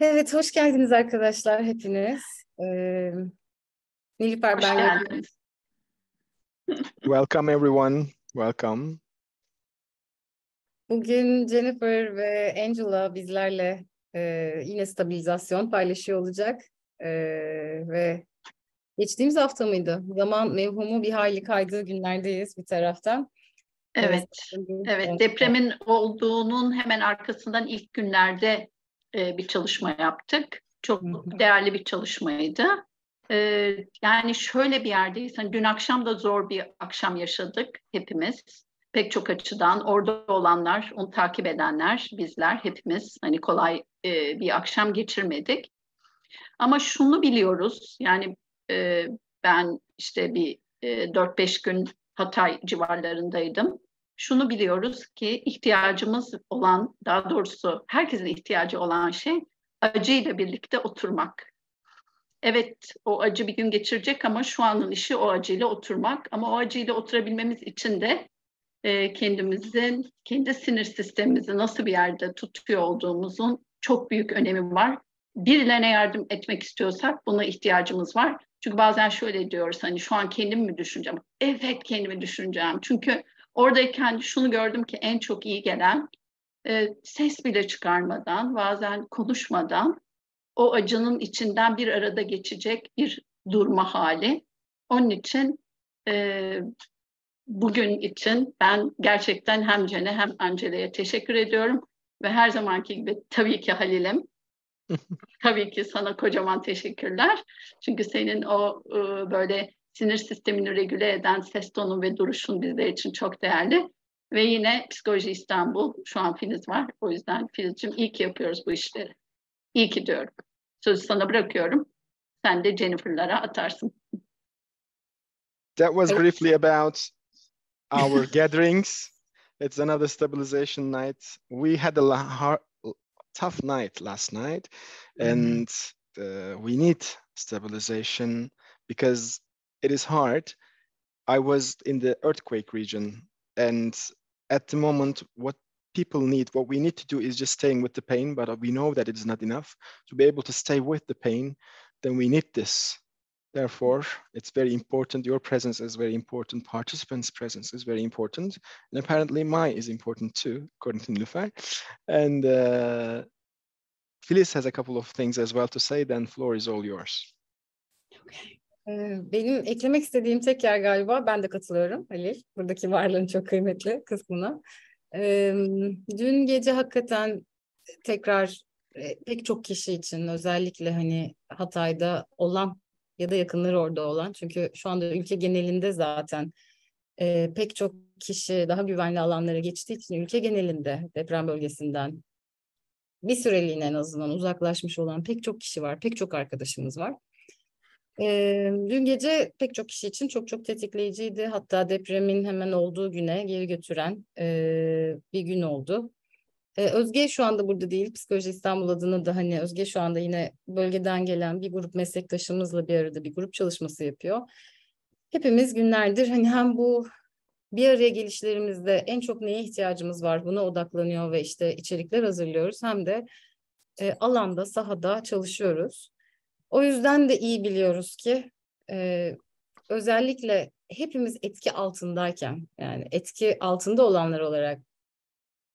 Evet, hoş geldiniz arkadaşlar hepiniz. Nilüfer Hoş ben geldiniz. Welcome everyone. Welcome. bugün Jennifer ve Angela bizlerle yine stabilizasyon paylaşıyor olacak. Ve geçtiğimiz hafta mıydı? Zaman mevhumu bir hayli kaydığı günlerdeyiz bir taraftan. Evet, Sanırım evet. Depremin olduğunun hemen arkasından ilk günlerde bir çalışma yaptık. Çok değerli bir çalışmaydı. Yani şöyle bir yerdeyiz. Hani dün akşam da zor bir akşam yaşadık hepimiz. Pek çok açıdan orada olanlar, onu takip edenler, bizler hepimiz hani kolay bir akşam geçirmedik. Ama şunu biliyoruz. Yani ben işte bir 4-5 gün Hatay civarlarındaydım. Şunu biliyoruz ki ihtiyacımız olan, daha doğrusu herkesin ihtiyacı olan şey acıyla birlikte oturmak. Evet, o acı bir gün geçirecek ama şu anın işi o acıyla oturmak. Ama o acıyla oturabilmemiz için de kendimizin, kendi sinir sistemimizi nasıl bir yerde tutuyor olduğumuzun çok büyük önemi var. Birilerine yardım etmek istiyorsak buna ihtiyacımız var. Çünkü bazen şöyle diyoruz, hani şu an kendimi mi düşüneceğim? Evet, kendimi düşüneceğim. Çünkü oradayken şunu gördüm ki en çok iyi gelen ses bile çıkarmadan, bazen konuşmadan o acının içinden bir arada geçecek bir durma hali. Onun için bugün için ben gerçekten hem Cen'e hem Angela'ya teşekkür ediyorum. Ve her zamanki gibi tabii ki Halil'im. Tabii ki sana kocaman teşekkürler. Çünkü senin o böyle sinir sistemini regüle eden ses tonun ve duruşun bizler için çok değerli. Ve yine Psikoloji İstanbul, şu an Filiz var. O yüzden Filizciğim iyi ki yapıyoruz bu işleri. İyi ki diyorum. Sözü sana bırakıyorum. Sen de Jennifer'lara atarsın. That was briefly about our gatherings. It's another stabilization night. We had a tough night last night, and we need stabilization because it is hard. I was in the earthquake region, and at the moment, what we need to do is just staying with the pain, but we know that it is not enough. To be able to stay with the pain, then we need this. Therefore, it's very important. Your presence is very important. Participants' presence is very important. And apparently mine is important too, according to Nilüfer. And Phyllis has a couple of things as well to say, then floor is all yours. Benim eklemek istediğim tek yer galiba, ben de katılıyorum Halil. Buradaki varlığın çok kıymetli kısmına. Dün gece hakikaten tekrar pek çok kişi için, özellikle hani Hatay'da olan ya da yakınları orada olan, çünkü şu anda ülke genelinde zaten pek çok kişi daha güvenli alanlara geçtiği için ülke genelinde deprem bölgesinden bir süreliğine en azından uzaklaşmış olan pek çok kişi var, pek çok arkadaşımız var. Dün gece pek çok kişi için çok çok tetikleyiciydi. Hatta depremin hemen olduğu güne geri götüren bir gün oldu. Özge şu anda burada değil. Psikoloji İstanbul adına da hani Özge şu anda yine bölgeden gelen bir grup meslektaşımızla bir arada bir grup çalışması yapıyor. Hepimiz günlerdir hani hem bu bir araya gelişlerimizde en çok neye ihtiyacımız var buna odaklanıyor ve işte içerikler hazırlıyoruz. Hem de alanda, sahada çalışıyoruz. O yüzden de iyi biliyoruz ki özellikle hepimiz etki altındayken, yani etki altında olanlar olarak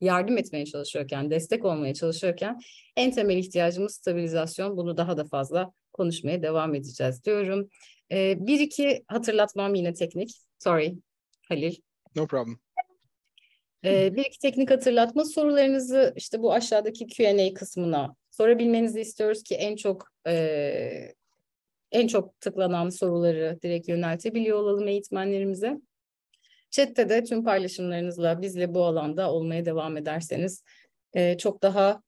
yardım etmeye çalışıyorken, destek olmaya çalışıyorken en temel ihtiyacımız stabilizasyon. Bunu daha da fazla konuşmaya devam edeceğiz diyorum. Bir iki hatırlatmam yine teknik. Sorry Halil. No problem. Bir iki teknik hatırlatma, sorularınızı işte bu aşağıdaki Q&A kısmına sorabilmenizi istiyoruz ki en çok tıklanan soruları direkt yöneltebiliyor olalım eğitmenlerimize. Chat'te de tüm paylaşımlarınızla bizle bu alanda olmaya devam ederseniz çok daha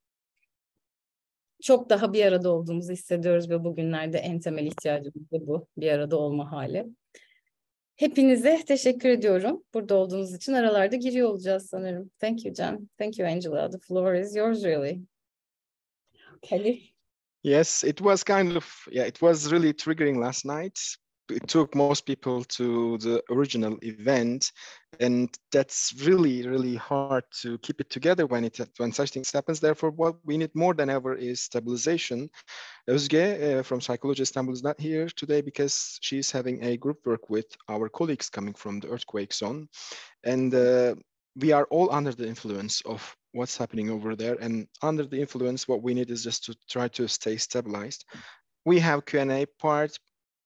bir arada olduğumuzu hissediyoruz ve bugünlerde en temel ihtiyacımız da bu, bir arada olma hali. Hepinize teşekkür ediyorum. Burada olduğunuz için aralarda giriyor olacağız sanırım. Thank you Jen. Thank you Angela. The floor is yours really. Halil. Yes, it was kind of, it was really triggering last night it took most people to the original event, and that's really hard to keep it together when such things happens. Therefore, what we need more than ever is stabilization. Özge from Psychology Istanbul is not here today because she's having a group work with our colleagues coming from the earthquake zone, and we are all under the influence of what's happening over there, and under the influence, what we need is just to try to stay stabilized. We have Q&A part.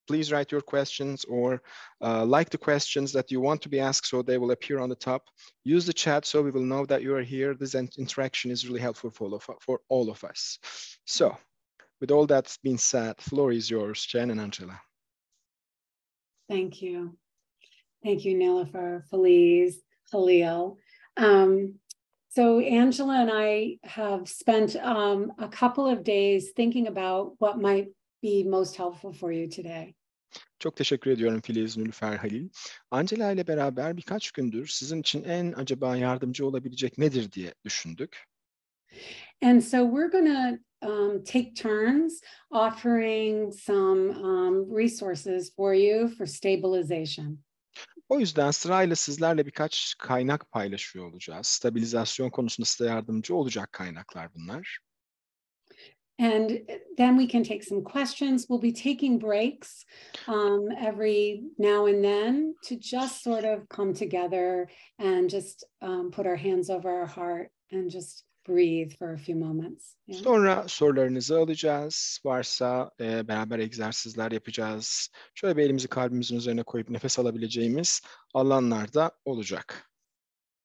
Please write your questions or like the questions that you want to be asked, so they will appear on the top. Use the chat so we will know that you are here. This interaction is really helpful for all of us. So, with all that being said, the floor is yours, Jen and Angela. Thank you. Thank you, Nilüfer, Feliz, Khalil. So Angela and I have spent a couple of days thinking about what might be most helpful for you today. Çok teşekkür ediyorum Filiz, Nilüfer, Halil. Angela ile beraber birkaç gündür sizin için en acaba yardımcı olabilecek nedir diye düşündük. And so we're going to take turns offering some resources for you for stabilization. O yüzden sırayla sizlerle birkaç kaynak paylaşıyor olacağız. Stabilizasyon konusunda size yardımcı olacak kaynaklar bunlar. And then we can take some questions. We'll be taking breaks every now and then to just sort of come together and just put our hands over our heart and just breathe for a few moments. Yeah. Sonra sorularınızı alacağız. Varsa beraber egzersizler yapacağız. Şöyle bir elimizi kalbimizin üzerine koyup nefes alabileceğimiz alanlar da olacak.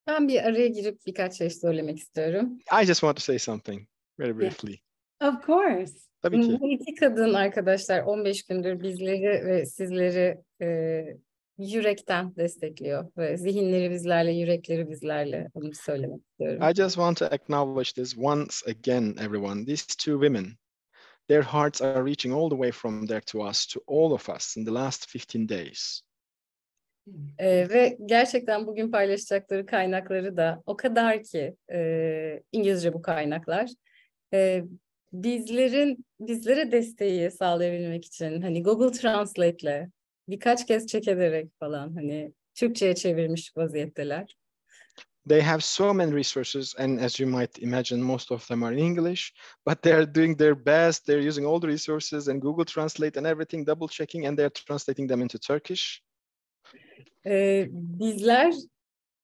Ben bir araya girip birkaç şey söylemek istiyorum. I just want to say something very briefly. Yeah. Of course. Tabii ki. Bu iki kadın arkadaşlar 15 gündür bizleri ve sizleri yürekten destekliyor ve zihinleri bizlerle, yürekleri bizlerle, onu söylemek istiyorum. I just want to acknowledge this once again, everyone. These two women, their hearts are reaching all the way from there to us, to all of us in the last 15 days. Ve gerçekten bugün paylaşacakları kaynakları da o kadar ki İngilizce bu kaynaklar. Bizlere desteği sağlayabilmek için hani Google Translate'le birkaç kez check ederek falan hani Türkçe'ye çevirmiş vaziyetteler. They have so many resources, and as you might imagine, most of them are in English, but they're doing their best. They're using all the resources and Google Translate and everything, double checking, and they're translating them into Turkish. Bizler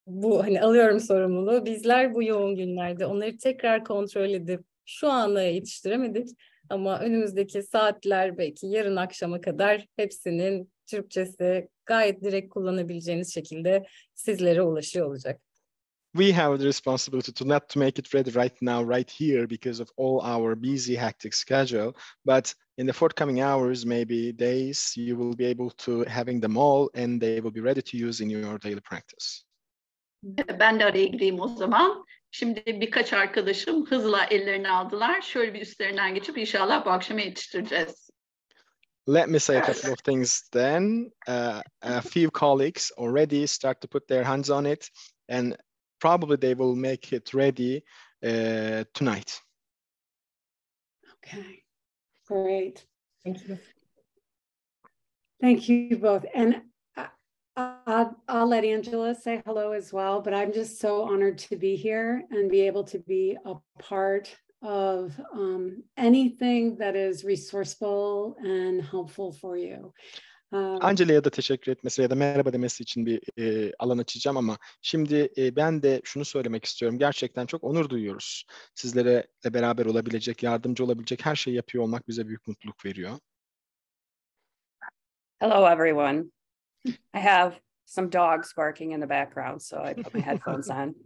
bu hani alıyorum sorumluluğu. Bizler bu yoğun günlerde onları tekrar kontrol edip şu ana yetiştiremedik ama önümüzdeki saatler belki yarın akşama kadar hepsinin Türkçesi gayet direkt kullanabileceğiniz şekilde sizlere ulaşıyor olacak. We have the responsibility to not to make it ready right now, right here, because of all our busy, hectic schedule. But in the forthcoming hours, maybe days, you will be able to having them all, and they will be ready to use in your daily practice. Ben de araya gireyim o zaman. Şimdi birkaç arkadaşım hızla ellerini aldılar. Şöyle bir üstlerinden geçip inşallah bu akşama yetiştireceğiz. Let me say a couple of things then. A few colleagues already start to put their hands on it, and probably they will make it ready tonight. Okay, great. Thank you. Thank you both. And I'll let Angela say hello as well, but I'm just so honored to be here and be able to be a part of anything that is resourceful and helpful for you. Angela'ya da teşekkür etmesi ya da merhaba demesi için bir alan açacağım ama şimdi ben de şunu söylemek istiyorum. Gerçekten çok onur duyuyoruz. Sizlere beraber olabilecek, yardımcı olabilecek her şeyi yapıyor olmak bize büyük mutluluk veriyor. Hello, everyone. I have some dogs barking in the background, so I put my headphones on.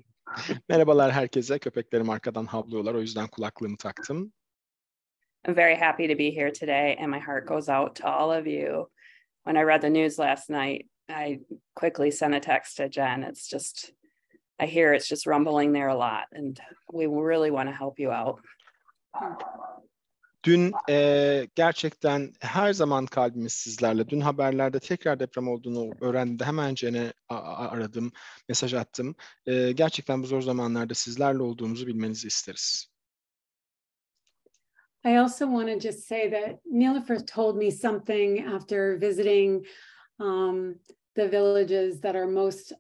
Merhabalar herkese. Köpeklerim arkadan havlıyorlar. O yüzden kulaklığımı taktım. I'm very happy to be here today, and my heart goes out to all of you. When I read the news last night, I quickly sent a text to Jen. I hear it's just rumbling there a lot, and we really want to help you out. Dün gerçekten her zaman kalbimiz sizlerle. Dün haberlerde tekrar deprem olduğunu öğrendiğimde hemen Jen'e aradım, mesaj attım. Gerçekten bu zor zamanlarda sizlerle olduğumuzu bilmenizi isteriz. I also want to just say that Jennifer told me something after visiting the villages that are most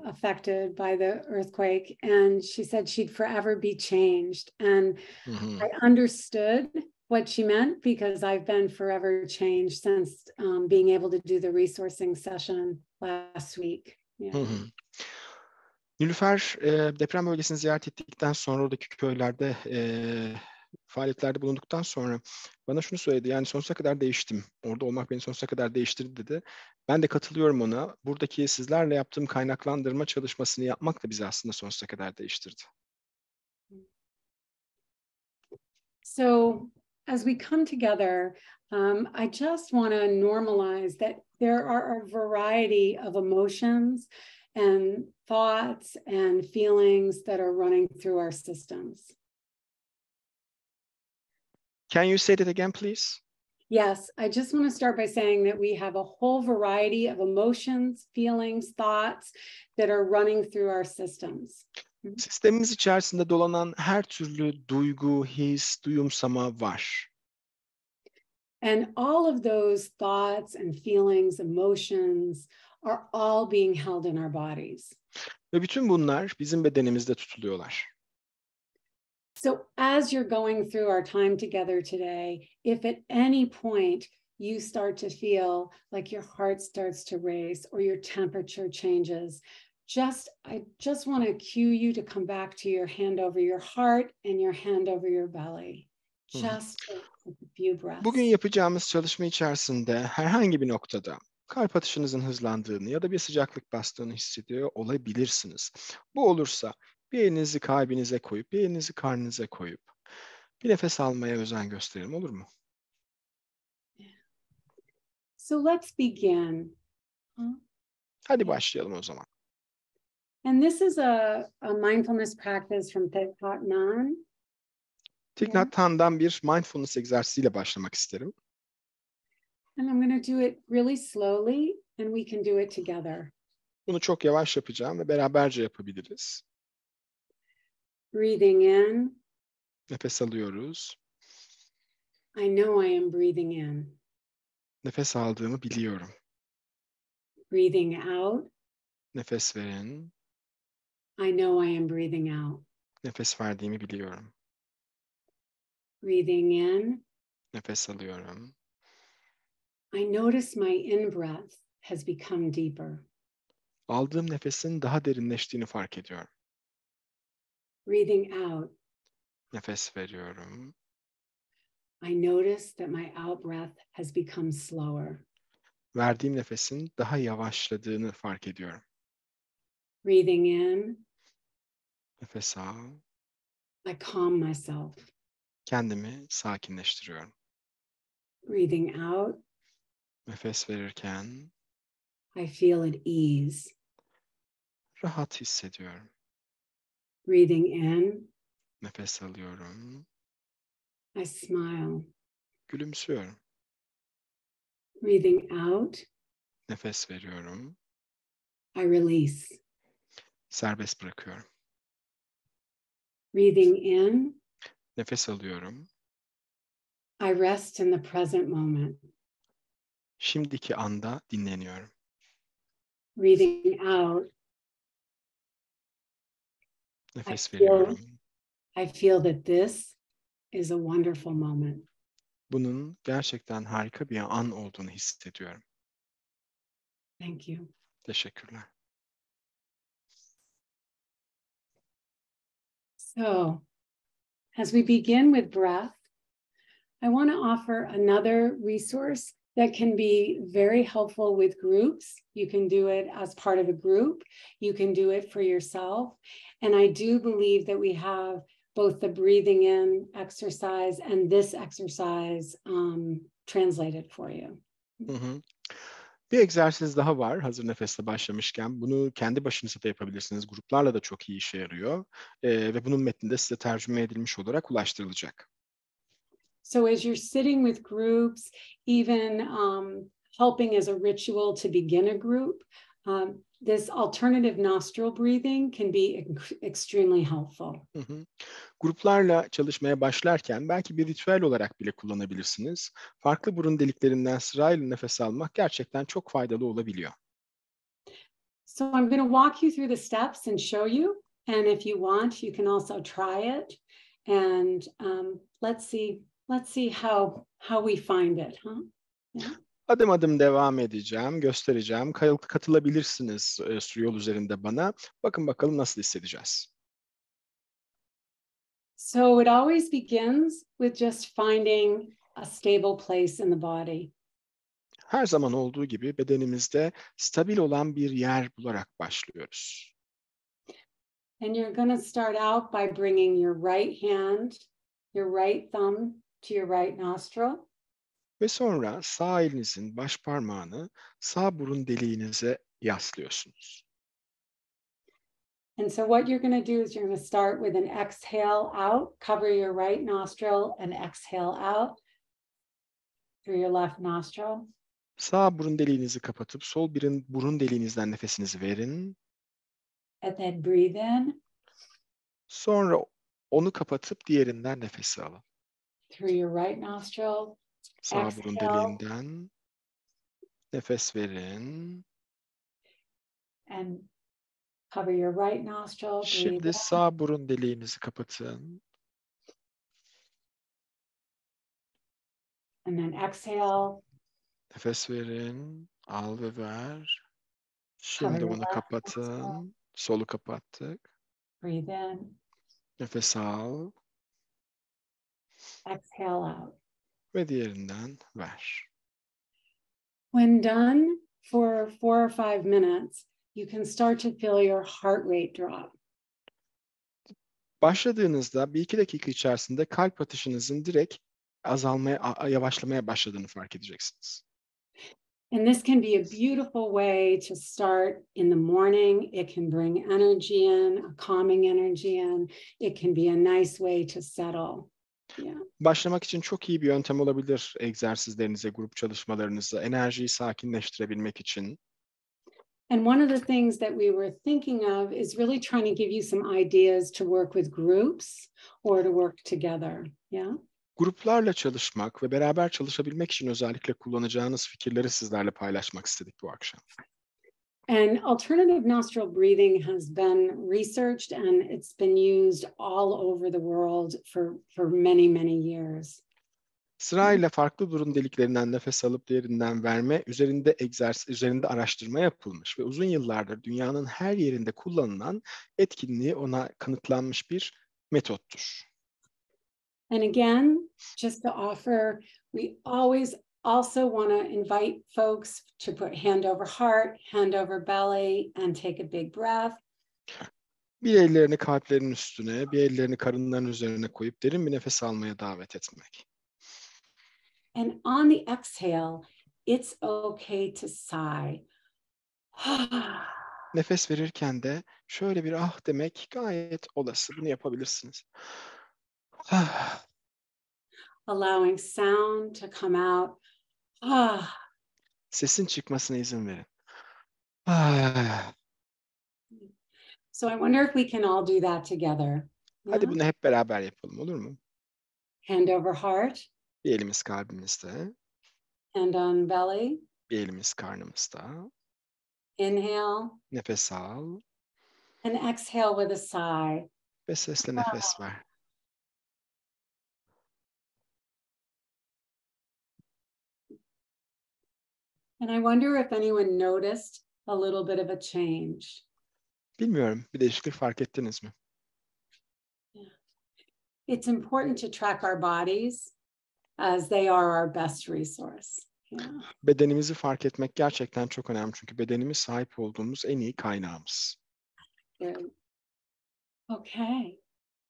affected by the earthquake. And she said she'd forever be changed. And I understood what she meant because I've been forever changed since being able to do the resourcing session last week. Yeah. Nilüfer deprem bölgesini ziyaret ettikten sonra oradaki köylerde faaliyetlerde bulunduktan sonra bana şunu söyledi. Yani sonsuza kadar değiştim. Orada olmak beni sonsuza kadar değiştirdi dedi. Ben de katılıyorum ona. Buradaki sizlerle yaptığım kaynaklandırma çalışmasını yapmak da bizi aslında sonsuza kadar değiştirdi. So as we come together, I just want to normalize that there are a variety of emotions and thoughts and feelings that are running through our systems. Can you say that again, please? Yes, I just want to start by saying that we have a whole variety of emotions, feelings, thoughts that are running through our systems. Sistemimiz içerisinde dolanan her türlü duygu, his, duyumsama var. And all of those thoughts and feelings, emotions are all being held in our bodies. Ve bütün bunlar bizim bedenimizde tutuluyorlar. So as you're going through our time together today, if at any point you start to feel like your heart starts to race or your temperature changes, I just want to cue you to come back to your hand over your heart and your hand over your belly. Just a few breaths. Bugün yapacağımız çalışma içerisinde herhangi bir noktada kalp atışınızın hızlandığını ya da bir sıcaklık bastığını hissediyor olabilirsiniz. Bu olursa bir elinizi kalbinize koyup, bir elinizi karnınıza koyup bir nefes almaya özen gösterelim, olur mu? So let's begin. Hadi başlayalım o zaman. And this is a mindfulness practice from Thich Nhat Hanh. Thich Nhat Hanh'dan bir mindfulness egzersiziyle başlamak isterim. And I'm going to do it really slowly and we can do it together. Bunu çok yavaş yapacağım ve beraberce yapabiliriz. Breathing in. Nefes alıyoruz. I know I am breathing in. Nefes aldığımı biliyorum. Breathing out. Nefes verin. I know I am breathing out. Nefes verdiğimi biliyorum. Breathing in. Nefes alıyorum. I notice my in-breath has become deeper. Aldığım nefesin daha derinleştiğini fark ediyorum. Breathing out. Nefes veriyorum. I notice that my out-breath has become slower. Verdiğim nefesin daha yavaşladığını fark ediyorum. Breathing in. Nefes al. I calm myself. Kendimi sakinleştiriyorum. Breathing out. Nefes verirken I feel at ease. rahat hissediyorum. Breathing in. Nefes alıyorum. I smile. Gülümsüyorum. Breathing out. Nefes veriyorum. I release. Serbest bırakıyorum. Breathing in. Nefes alıyorum. I rest in the present moment. Şimdiki anda dinleniyorum. Breathing out. Nefes veriyorum. I feel that this is a wonderful moment. Bunun gerçekten harika bir an olduğunu hissediyorum. Thank you. Teşekkürler. So, as we begin with breath, I want to offer another resource that can be very helpful with groups. You can do it as part of a group. You can do it for yourself. And I do believe that we have both the breathing in exercise and this exercise translated for you. Bir egzersiz daha var hazır nefesle başlamışken. Bunu kendi başınıza da yapabilirsiniz. Gruplarla da çok iyi işe yarıyor. Ve bunun metni de size tercüme edilmiş olarak ulaştırılacak. So as you're sitting with groups, even helping as a ritual to begin a group, this alternative nostril breathing can be extremely helpful. Gruplarla çalışmaya başlarken belki bir ritüel olarak bile kullanabilirsiniz. Farklı burun deliklerinden sırayla nefes almak gerçekten çok faydalı olabiliyor. So I'm going to walk you through the steps and show you. And if you want, you can also try it. And let's see how we find it, huh? Yeah. Adım adım devam edeceğim, göstereceğim. Katılabilirsiniz yol üzerinde bana. Bakın bakalım nasıl hissedeceğiz. So it always begins with just finding a stable place in the body. Her zaman olduğu gibi bedenimizde stabil olan bir yer bularak başlıyoruz. And you're going to start out by bringing your right hand, your right thumb to your right nostril. Ve sonra sağ elinizin baş parmağını sağ burun deliğinize yaslıyorsunuz. And so what you're going to do is you're going to start with an exhale out, cover your right nostril and exhale out through your left nostril. Sağ burun deliğinizi kapatıp sol burun deliğinizden nefesinizi verin. And then breathe in. Sonra onu kapatıp diğerinden nefesi alın. Through your right nostril. Sağ burun deliğinden nefes verin. And cover your right nostril. Şimdi sağ burun deliğinizi kapatın. And then exhale. Nefes verin. Al ve ver. Şimdi onu kapatın. Solu kapattık. Breathe in. Nefes al. Exhale out. Ve diğerinden ver. When done for 4 or 5 minutes, you can start to feel your heart rate drop. Başladığınızda 1-2 dakika içerisinde kalp atışınızın direkt yavaşlamaya başladığını fark edeceksiniz. And this can be a beautiful way to start in the morning. It can bring energy in, a calming energy in. It can be a nice way to settle. Yeah. Başlamak için çok iyi bir yöntem olabilir egzersizlerinize, grup çalışmalarınıza, enerjiyi sakinleştirebilmek için. And one of the things that we were thinking of is really trying to give you some ideas to work with groups or to work together. Yeah. Gruplarla çalışmak ve beraber çalışabilmek için özellikle kullanacağınız fikirleri sizlerle paylaşmak istedik bu akşam. And alternative nostril breathing has been researched and it's been used all over the world for many, many years. Sırayla farklı burun deliklerinden nefes alıp diğerinden verme üzerinde araştırma yapılmış ve uzun yıllardır dünyanın her yerinde kullanılan, etkinliği ona kanıtlanmış bir metottur. And again, just to offer, we always also want to invite folks to put hand over heart, hand over belly, and take a big breath. Bir ellerini kalplerinin üstüne, bir ellerini karınların üzerine koyup derin bir nefes almaya davet etmek. And on the exhale, it's okay to sigh. Nefes verirken de şöyle bir ah demek gayet olası. Bunu yapabilirsiniz. Allowing sound to come out. Sesin çıkmasına izin verin. So I wonder if we can all do that together. Hadi bunu hep beraber yapalım, olur mu? Hand over heart. Bir elimiz kalbimizde. Hand on belly. Bir elimiz karnımızda. Inhale. Nefes al. And exhale with a sigh. Ve sesle nefes ver. And I wonder if anyone noticed a little bit of a change. Bilmiyorum, bir değişiklik fark ettiniz mi? It's important to track our bodies as they are our best resource. Yeah. Bedenimizi fark etmek gerçekten çok önemli çünkü bedenimiz sahip olduğumuz en iyi kaynağımız. Good. Okay.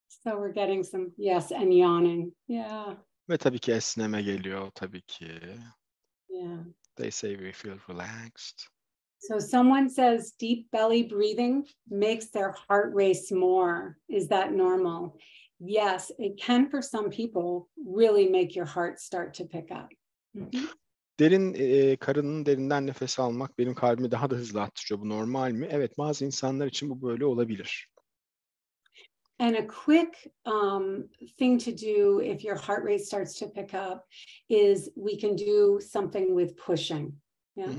So we're getting some yes and yawning. Yeah. Ve tabii ki esneme geliyor tabii ki. Yeah. They say we feel relaxed. So someone says deep belly breathing makes their heart race more. Is that normal? Yes, it can for some people really make your heart start to pick up. Mm-hmm. Karının derinden nefes almak benim kalbimi daha da hızlı attırıyor. Bu normal mi? Evet, bazı insanlar için bu böyle olabilir. And a quick thing to do if your heart rate starts to pick up is we can do something with pushing. Yeah?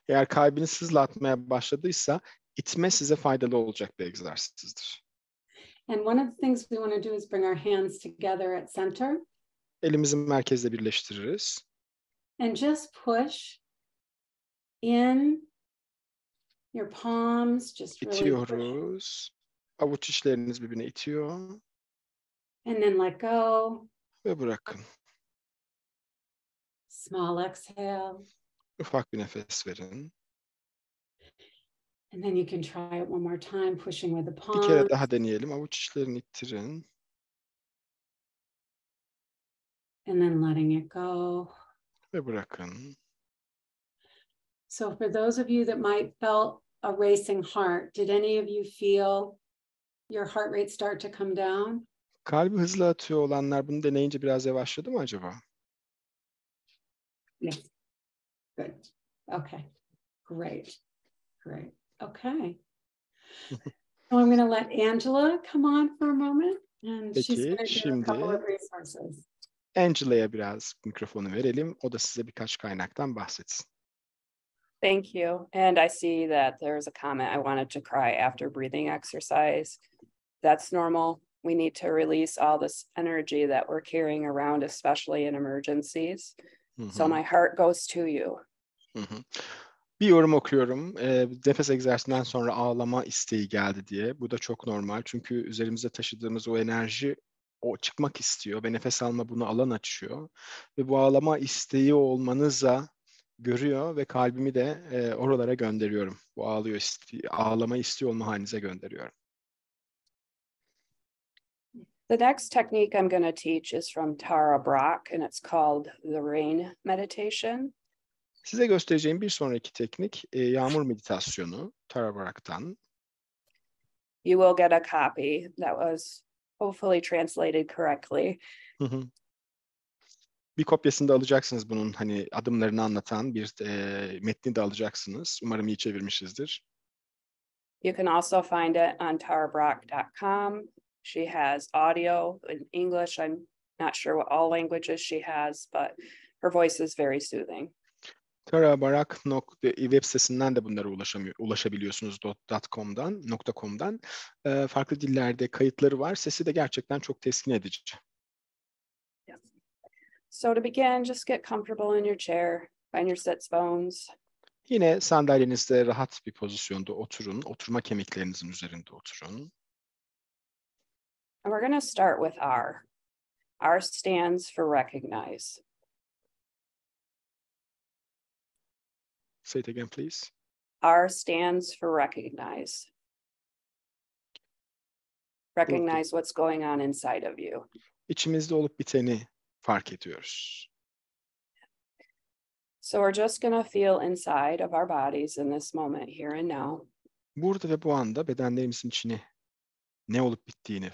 Eğer kalbiniz hızla atmaya başladıysa itme size faydalı olacak bir egzersizdir. And one of the things we want to do is bring our hands together at center. Elimizi merkezde birleştiririz. And just push in your palms, just really push. İtiyoruz. Avuç içleriniz birbirine itiyor. And then let go. Ve bırakın. Small exhale. Ufak bir nefes verin. And then you can try it one more time, pushing with the Bir palms. kere daha deneyelim. Avuç içlerini ittirin. And then letting it go. Ve bırakın. So for those of you that might felt a racing heart, did any of you feel your heart rate start to come down? Kalbi hızlı atıyor olanlar bunu deneyince biraz yavaşladı mı acaba? Yes. Good. Okay. Great. Great. Okay. So I'm going to let Angela come on for a moment, and she's Peki, going to do a şimdi couple of resources. Angela'ya biraz mikrofonu verelim. O da size birkaç kaynaktan bahsetsin. Thank you. And I see that there's a comment, I wanted to cry after breathing exercise. That's normal. We need to release all this energy that we're carrying around, especially in emergencies. So my heart goes to you. Bir yorum okuyorum. Nefes egzersizinden sonra ağlama isteği geldi diye. Bu da çok normal. Çünkü üzerimizde taşıdığımız o enerji o çıkmak istiyor ve nefes alma bunu alan açıyor. Ve bu ağlama isteği olmanıza görüyor ve kalbimi de oralara gönderiyorum. Bu ağlama istiyor olma halinize gönderiyorum. The next technique I'm going to teach is from Tara Brach, and it's called the rain meditation. Size göstereceğim bir sonraki teknik yağmur meditasyonu Tara Brach'tan. You will get a copy that was hopefully translated correctly. Bir kopyasını da alacaksınız bunun hani adımlarını anlatan bir metni de alacaksınız. Umarım iyi çevirmişizdir. You can also find it on tarabrach.com. She has audio in English. I'm not sure what all languages she has, but her voice is very soothing. Tara Brach web sitesinden de bunlara ulaşabiliyorsunuz .com'dan. Farklı dillerde kayıtları var. Sesi de gerçekten çok teskin edici. Yes. So to begin, just get comfortable in your chair, find your sits bones. Yine sandalyenizde rahat bir pozisyonda oturun. Oturma kemiklerinizin üzerinde oturun. And we're going to start with R. R stands for recognize. Say it again, please. R stands for recognize. Recognize what's going on inside of you. İçimizde olup biteni fark ediyoruz. So we're just going to feel inside of our bodies in this moment, here and now. Burada ve bu anda bedenlerimizin içine ne olup bittiğini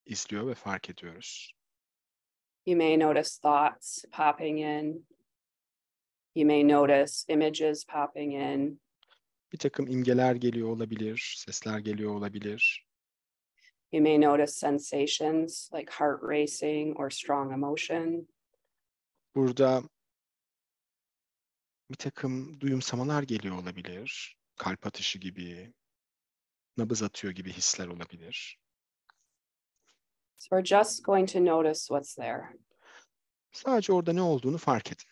izliyor ve fark ediyoruz. You may notice thoughts popping in. You may notice images popping in. Bir takım imgeler geliyor olabilir, sesler geliyor olabilir. You may notice sensations like heart racing or strong emotion. Burada bir takım duyumsamalar geliyor olabilir. Kalp atışı gibi, nabız atıyor gibi hisler olabilir. So we're just going to notice what's there. Sadece orada ne olduğunu fark edin.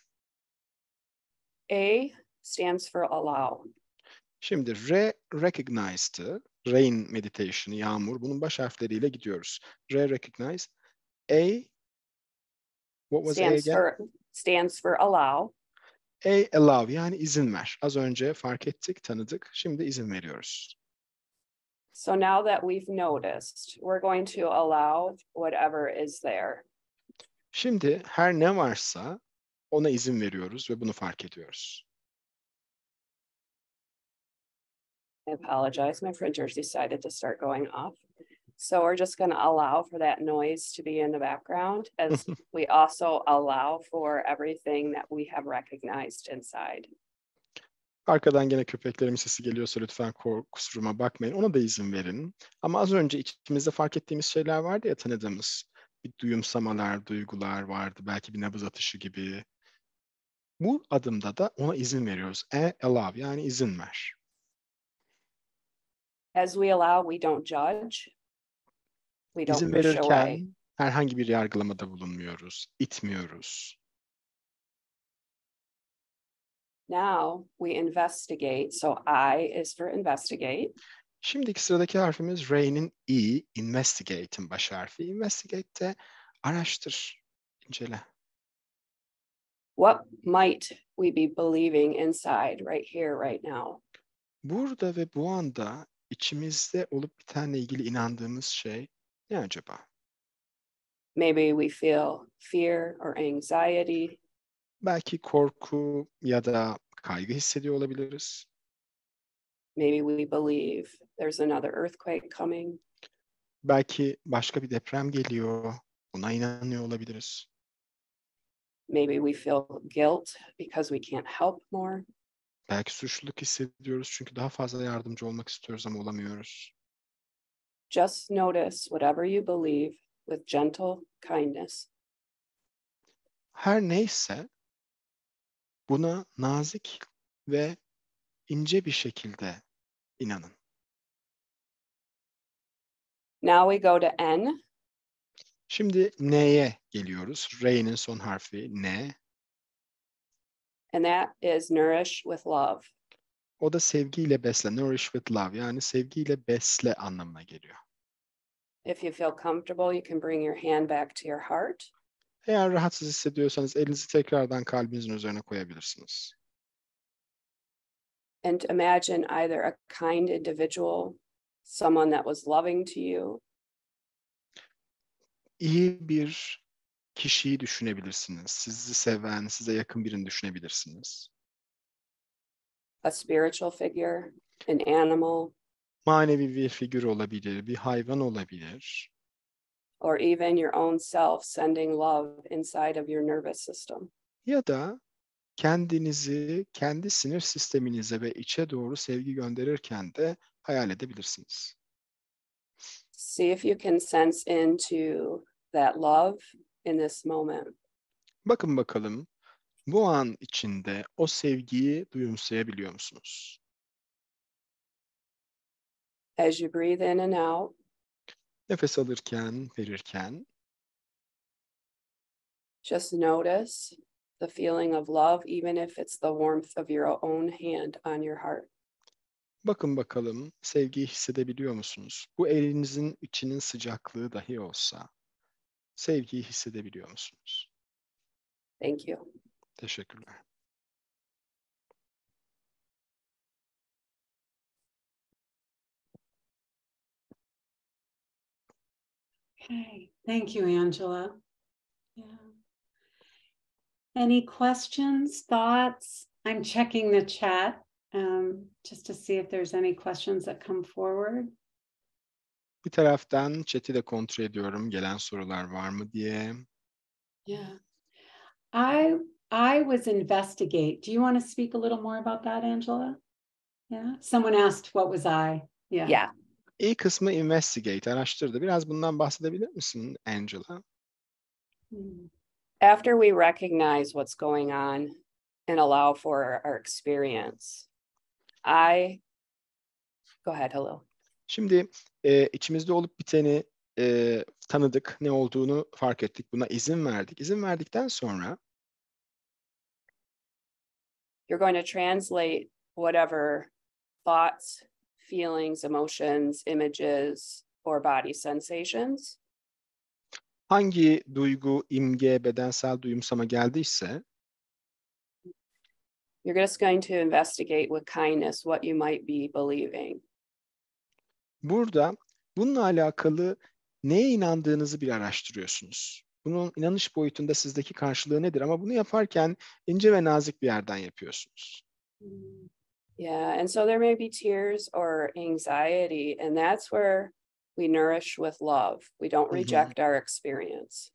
A stands for allow. Şimdi recognize'dı. Rain meditation, yağmur. Bunun baş harfleriyle gidiyoruz. Recognize. A, what was A again? Stands for allow. A, allow yani izin ver. Az önce fark ettik, tanıdık. Şimdi izin veriyoruz. So now that we've noticed, we're going to allow whatever is there. Şimdi her ne varsa ona izin veriyoruz ve bunu fark ediyoruz. I apologize, my printer's decided to start going off. So we're just going to allow for that noise to be in the background as we also allow for everything that we have recognized inside. Arkadan gene köpeklerimin sesi geliyorsa lütfen kusuruma bakmayın. Ona da izin verin. Ama az önce içimizde fark ettiğimiz şeyler vardı ya, tanıdığımız. Bir duyumsamalar, duygular vardı. Belki bir nabız atışı gibi. Bu adımda da ona izin veriyoruz. Allow, yani izin ver. As we allow, we don't judge. We don't İzin push away. verirken herhangi bir yargılamada bulunmuyoruz, itmiyoruz. Now we investigate. So I is for investigate. Şimdiki sıradaki harfimiz R'nin I, investigate'in baş harfi. Investigate de araştır, incele. What might we be believing inside right here, right now? Burada ve bu anda içimizde olup bitenle ilgili inandığımız şey ne acaba? Maybe we feel fear or anxiety. Belki korku ya da kaygı hissediyor olabiliriz. Maybe we believe there's another earthquake coming. Belki başka bir deprem geliyor, buna inanıyor olabiliriz. Maybe we feel guilt because we can't help more. Belki suçluluk hissediyoruz çünkü daha fazla yardımcı olmak istiyoruz ama olamıyoruz. Just notice whatever you believe with gentle kindness. Her neyse buna nazik ve ince bir şekilde inanın. Now we go to N. Şimdi N'ye geliyoruz. R'nin son harfi N. And that is nourish with love. O da sevgiyle besle, nourish with love, yani sevgiyle besle anlamına geliyor. If you feel comfortable, you can bring your hand back to your heart. Eğer rahatsız hissediyorsanız elinizi tekrardan kalbinizin üzerine koyabilirsiniz. And imagine either a kind individual, someone that was loving to you. İyi bir kişiyi düşünebilirsiniz. Sizi seven, size yakın birini düşünebilirsiniz. A spiritual figure, an animal, Manevi bir figür olabilir, bir hayvan olabilir. or even your own self sending love inside of your nervous system. Ya da kendinizi kendi sinir sisteminize ve içe doğru sevgi gönderirken de hayal edebilirsiniz. See if you can sense into that love in this moment. Bakın bakalım bu an içinde o sevgiyi duyumsayabiliyor musunuz? As you breathe in and out, Nefes alırken, verirken just notice the feeling of love, even if it's the warmth of your own hand on your heart. bakın bakalım sevgiyi hissedebiliyor musunuz? Bu elinizin içinin sıcaklığı dahi olsa sevgiyi hissedebiliyor musunuz? Thank you. Teşekkürler. Okay, thank you, Angela. Yeah. Any questions, thoughts? I'm checking the chat just to see if there's any questions that come forward. Bir taraftan chat'i de kontrol ediyorum. Gelen sorular var mı diye. Yeah. I was investigate. Do you want to speak a little more about that, Angela? Yeah. Someone asked what was I? Yeah. Yeah. İlk kısmı investigate, araştırdı. Biraz bundan bahsedebilir misin Angela? After we recognize what's going on and allow for our experience, go ahead, hello. Şimdi içimizde olup biteni tanıdık, ne olduğunu fark ettik, buna izin verdik. İzin verdikten sonra You're going to translate whatever thoughts, feelings, emotions, images, or body sensations. hangi duygu, imge, bedensel duyumsama geldiyse You're just going to investigate with kindness what you might be believing. burada bununla alakalı neye inandığınızı bir araştırıyorsunuz. Bunun inanış boyutunda sizdeki karşılığı nedir? Ama bunu yaparken ince ve nazik bir yerden yapıyorsunuz. Yeah, and so there may be tears or anxiety, and that's where We nourish with love. We don't reject our experience.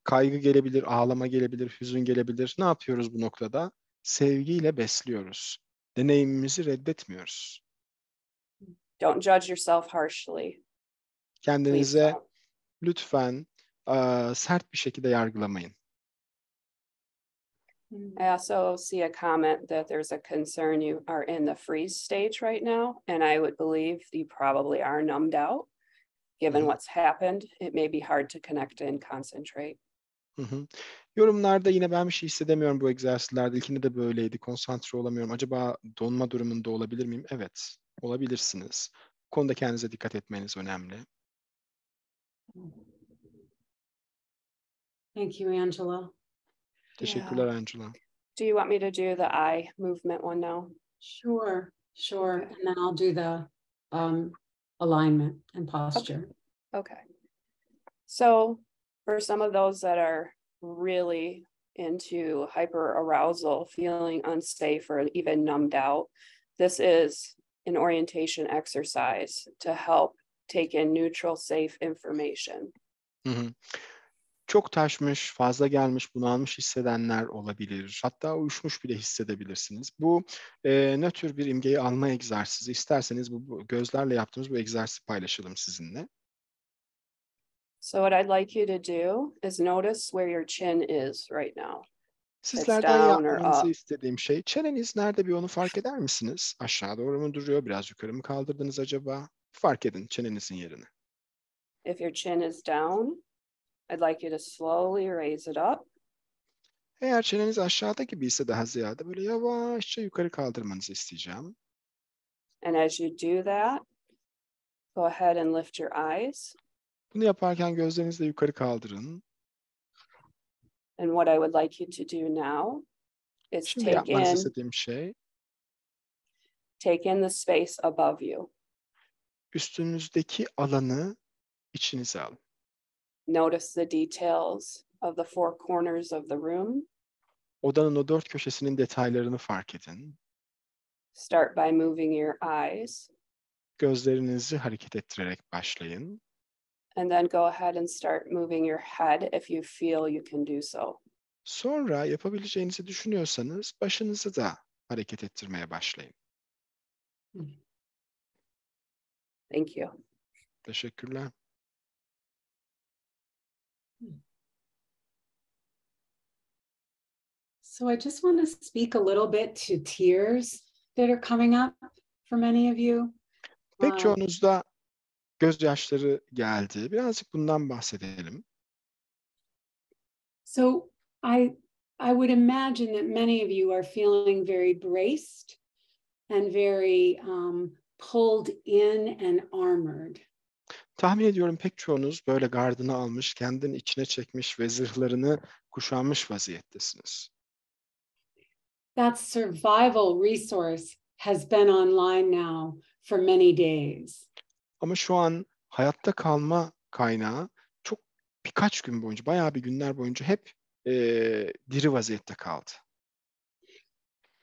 Kaygı gelebilir, ağlama gelebilir, hüzün gelebilir. Ne yapıyoruz bu noktada? Sevgiyle besliyoruz. Deneyimimizi reddetmiyoruz. Don't judge yourself harshly. Please Kendinize don't. lütfen sert bir şekilde yargılamayın. I also see a comment that there's a concern you are in the freeze stage right now, and I would believe you probably are numbed out. Given what's happened, it may be hard to connect and concentrate. Yorumlarda yine ben bir şey hissedemiyorum bu egzersizlerde. İlkinde de böyleydi. Konsantre olamıyorum. Acaba donma durumunda olabilir miyim? Evet, olabilirsiniz. Bu konuda kendinize dikkat etmeniz önemli. Thank you, Angela. Teşekkürler Angela. Do you want me to do the eye movement one now? Sure. And then I'll do the alignment and posture. Okay. So for some of those that are really into hyperarousal, feeling unsafe or even numbed out, this is an orientation exercise to help take in neutral, safe information. Çok taşmış, fazla gelmiş, bunalmış hissedenler olabilir. Hatta uyuşmuş bile hissedebilirsiniz. Bu nötr bir imgeyi alma egzersizi. İsterseniz bu gözlerle yaptığımız bu egzersizi paylaşalım sizinle. So what I'd like you to do is notice where your chin is right now. Sizlerden down or yapmanızı up. istediğim şey, çeneniz nerede bir onu fark eder misiniz? Aşağı doğru mu duruyor, biraz yukarı mı kaldırdınız acaba? Fark edin çenenizin yerini. If your chin is down, I'd like you to slowly raise it up. Eğer çeneniz aşağıda gibiyse daha ziyade böyle yavaşça yukarı kaldırmanızı isteyeceğim. And as you do that, go ahead and lift your eyes. Bunu yaparken gözlerinizi de yukarı kaldırın. And what I would like you to do now is Şimdi yapmanızı istediğim şey, take in the space above you. üstünüzdeki alanı içinize alın. Notice the details of the four corners of the room. Odanın o dört köşesinin detaylarını fark edin. Start by moving your eyes. Gözlerinizi hareket ettirerek başlayın. And then go ahead and start moving your head if you feel you can do so. Sonra yapabileceğinizi düşünüyorsanız başınızı da hareket ettirmeye başlayın. Thank you. Teşekkürler. So I just want to speak a little bit to tears that are coming up for many of you. Pek çoğunuzda gözyaşları geldi. Birazcık bundan bahsedelim. So I would imagine that many of you are feeling very braced and very pulled in and armored. Tahmin ediyorum pek çoğunuz böyle gardını almış, kendini içine çekmiş ve zırhlarını kuşanmış vaziyettesiniz. That survival resource has been online now for many days. Ama şu an hayatta kalma kaynağı çok birkaç gün boyunca, bayağı bir günler boyunca hep diri vaziyette kaldı.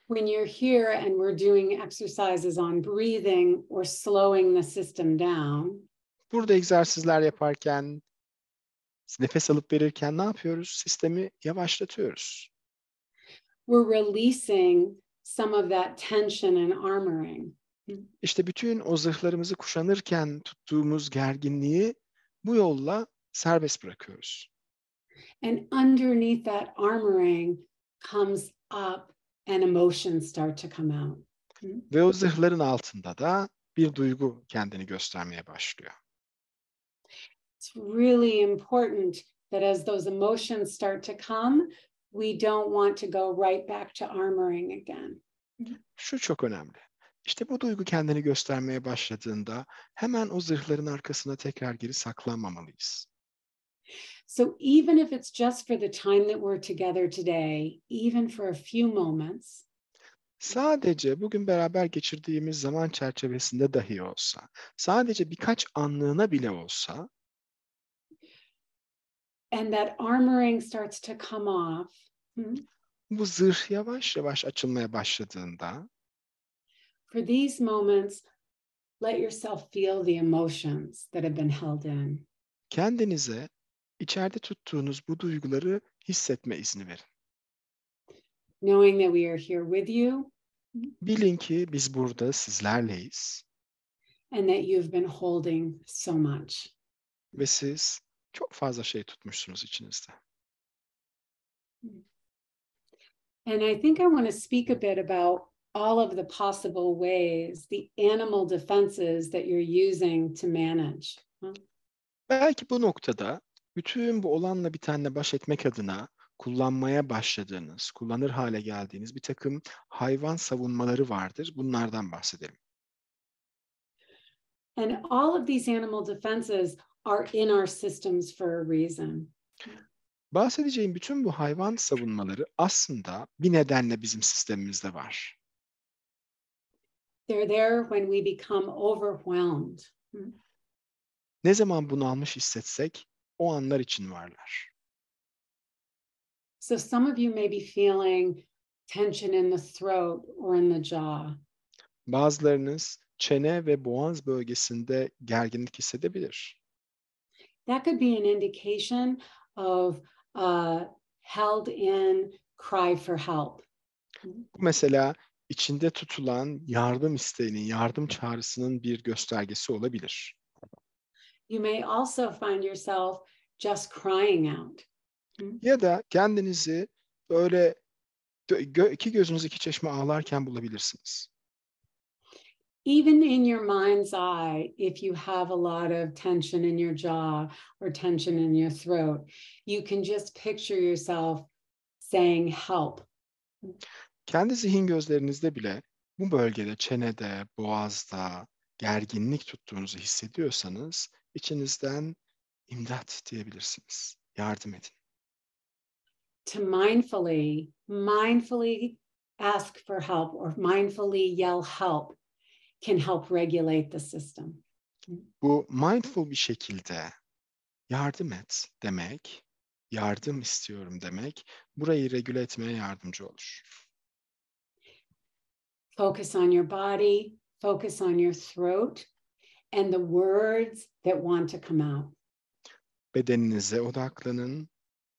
When you're here and we're doing exercises on breathing or slowing the system down, burada egzersizler yaparken, nefes alıp verirken ne yapıyoruz? Sistemi yavaşlatıyoruz. we're releasing some of that tension and armoring. İşte bütün o zırhlarımızı kuşanırken tuttuğumuz gerginliği bu yolla serbest bırakıyoruz. And underneath that armoring comes up and emotions start to come out. Ve o zırhların altında da bir duygu kendini göstermeye başlıyor. It's really important that as those emotions start to come, we don't want to go right back to armoring again. Şu çok önemli. İşte bu duygu kendini göstermeye başladığında hemen o zırhların arkasına tekrar geri saklanmamalıyız. So even if it's just for the time that we're together today, even for a few moments, Sadece bugün beraber geçirdiğimiz zaman çerçevesinde dahi olsa, sadece birkaç anlığına bile olsa, and that armoring starts to come off, bu zırh yavaş yavaş açılmaya başladığında, for these moments, let yourself feel the emotions that have been held in. Kendinize içeride tuttuğunuz bu duyguları hissetme izni verin. Knowing that we are here with you Bilin ki biz burada sizlerleyiz and that you've been holding so much. ve siz çok fazla şey tutmuşsunuz içinizde. And I think I want to speak a bit about all of the possible ways, the animal defenses that you're using to manage. Belki bu noktada bütün bu olanla bitenle baş etmek adına kullanmaya başladığınız, kullanır hale geldiğiniz bir takım hayvan savunmaları vardır. Bunlardan bahsedelim. And all of these animal defenses are in our systems for a reason. Bahsedeceğim bütün bu hayvan savunmaları aslında bir nedenle bizim sistemimizde var. They're there when we become overwhelmed. Ne zaman bunalmış hissetsek o anlar için varlar. So some of you may be feeling tension in the throat or in the jaw. Bazılarınız çene ve boğaz bölgesinde gerginlik hissedebilir. That could be an indication of held in cry for help. Bu mesela içinde tutulan yardım isteğinin, yardım çağrısının bir göstergesi olabilir. You may also find yourself just crying out. Ya da kendinizi böyle iki gözünüz iki çeşme ağlarken bulabilirsiniz. Even in your mind's eye, if you have a lot of tension in your jaw or tension in your throat, you can just picture yourself saying help. Kendi zihin gözlerinizde bile bu bölgede, çenede, boğazda gerginlik tuttuğunuzu hissediyorsanız içinizden imdat diyebilirsiniz. Yardım edin. To mindfully ask for help or mindfully yell help can help regulate the system. Bu mindful bir şekilde yardım et demek, yardım istiyorum demek, burayı regüle etmeye yardımcı olur. Focus on your body, focus on your throat, and the words that want to come out. Bedeninize odaklanın,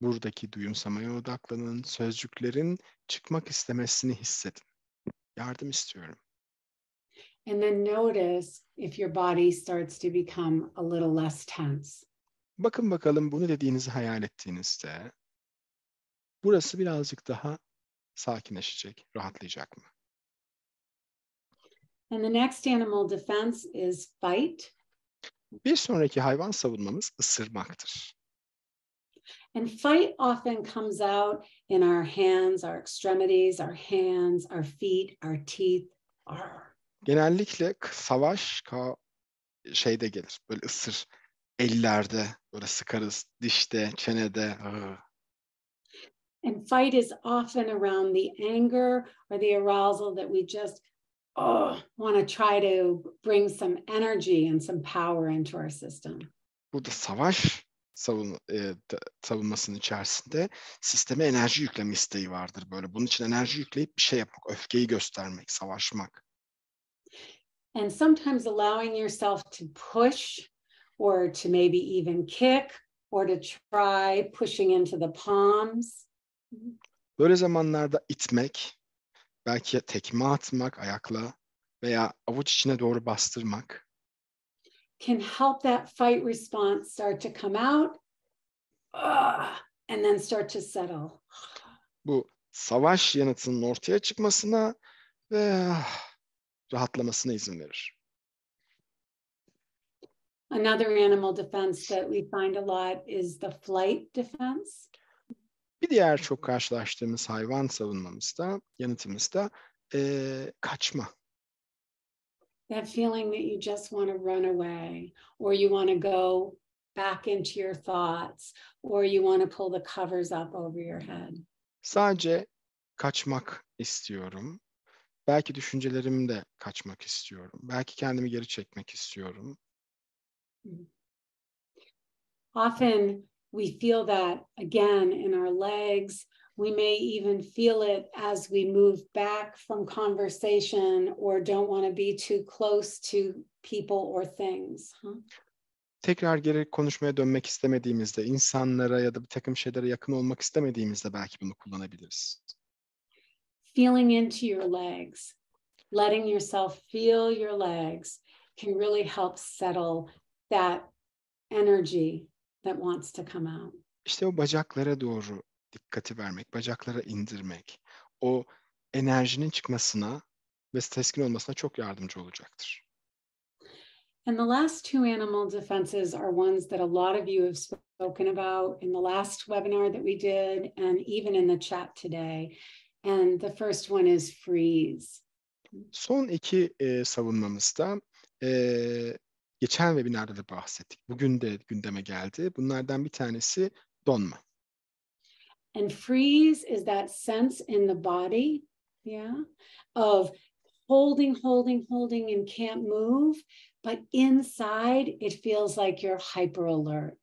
buradaki duyumsamaya odaklanın, sözcüklerin çıkmak istemesini hissedin. Yardım istiyorum. And then notice if your body starts to become a little less tense. Bakın bakalım bunu dediğinizi hayal ettiğinizde burası birazcık daha sakinleşecek, rahatlayacak mı? And the next animal defense is fight. Bir sonraki hayvan savunmamız ısırmaktır. And fight often comes out in our hands, our extremities, our hands, our feet, our teeth. Genellikle savaş şeyde gelir, böyle ısır, ellerde, böyle sıkarız, dişte, çenede. And fight is often around the anger or the arousal that we just want to try to bring some energy and some power into our system. Burada savaş savunmasının içerisinde sisteme enerji yükleme isteği vardır. Böyle bunun için enerji yükleyip bir şey yapmak, öfkeyi göstermek, savaşmak. And sometimes allowing yourself to push or to maybe even kick or to try pushing into the palms. Böyle zamanlarda itmek, belki tekme atmak ayakla veya avuç içine doğru bastırmak can help that fight response start to come out and then start to settle. bu savaş yanıtının ortaya çıkmasına ve rahatlamasına izin verir. Another animal defense that we find a lot is the flight defense. Bir diğer çok karşılaştığımız hayvan savunmamızda, yanıtımızda kaçma. That feeling that you just want to run away, or you want to go back into your thoughts, or you want to pull the covers up over your head. Sadece kaçmak istiyorum. Belki düşüncelerimde kaçmak istiyorum. Belki kendimi geri çekmek istiyorum. Often we feel that again in our legs We may even feel it as we move back from conversation or don't want to be too close to people or things. Tekrar geri konuşmaya dönmek istemediğimizde, insanlara ya da bir takım şeylere yakın olmak istemediğimizde belki bunu kullanabiliriz. Feeling into your legs, letting yourself feel your legs can really help settle that energy that wants to come out. İşte o bacaklara doğru dikkati vermek, bacaklara indirmek, o enerjinin çıkmasına ve keskin olmasına çok yardımcı olacaktır. And the last two animal defenses are ones that a lot of you have spoken about in the last webinar that we did, and even in the chat today. And the first one is freeze. Son iki savunmamızda geçen webinarda da bahsettik. Bugün de gündeme geldi. Bunlardan bir tanesi donma. And freeze is that sense in the body, yeah, of holding and can't move, but inside it feels like you're hyper alert.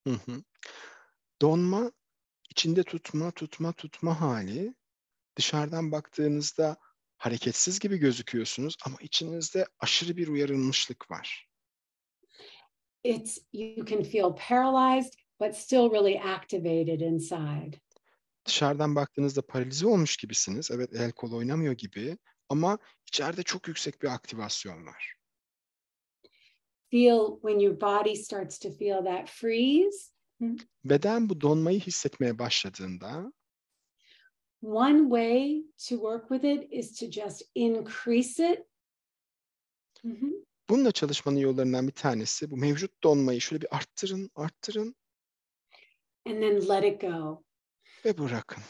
Hı hı. Donma, içinde tutma hali. Dışarıdan baktığınızda hareketsiz gibi gözüküyorsunuz ama içinizde aşırı bir uyarılmışlık var. You can feel paralyzed, but still really activated inside. Dışarıdan baktığınızda paralize olmuş gibisiniz. Evet, el kol oynamıyor gibi ama içeride çok yüksek bir aktivasyon var. Feel when your body starts to feel that freeze. Beden bu donmayı hissetmeye başladığında one way to work with it is to just increase it. Bununla çalışmanın yollarından bir tanesi bu mevcut donmayı şöyle bir arttırın. And then let it go. Ve bırakın.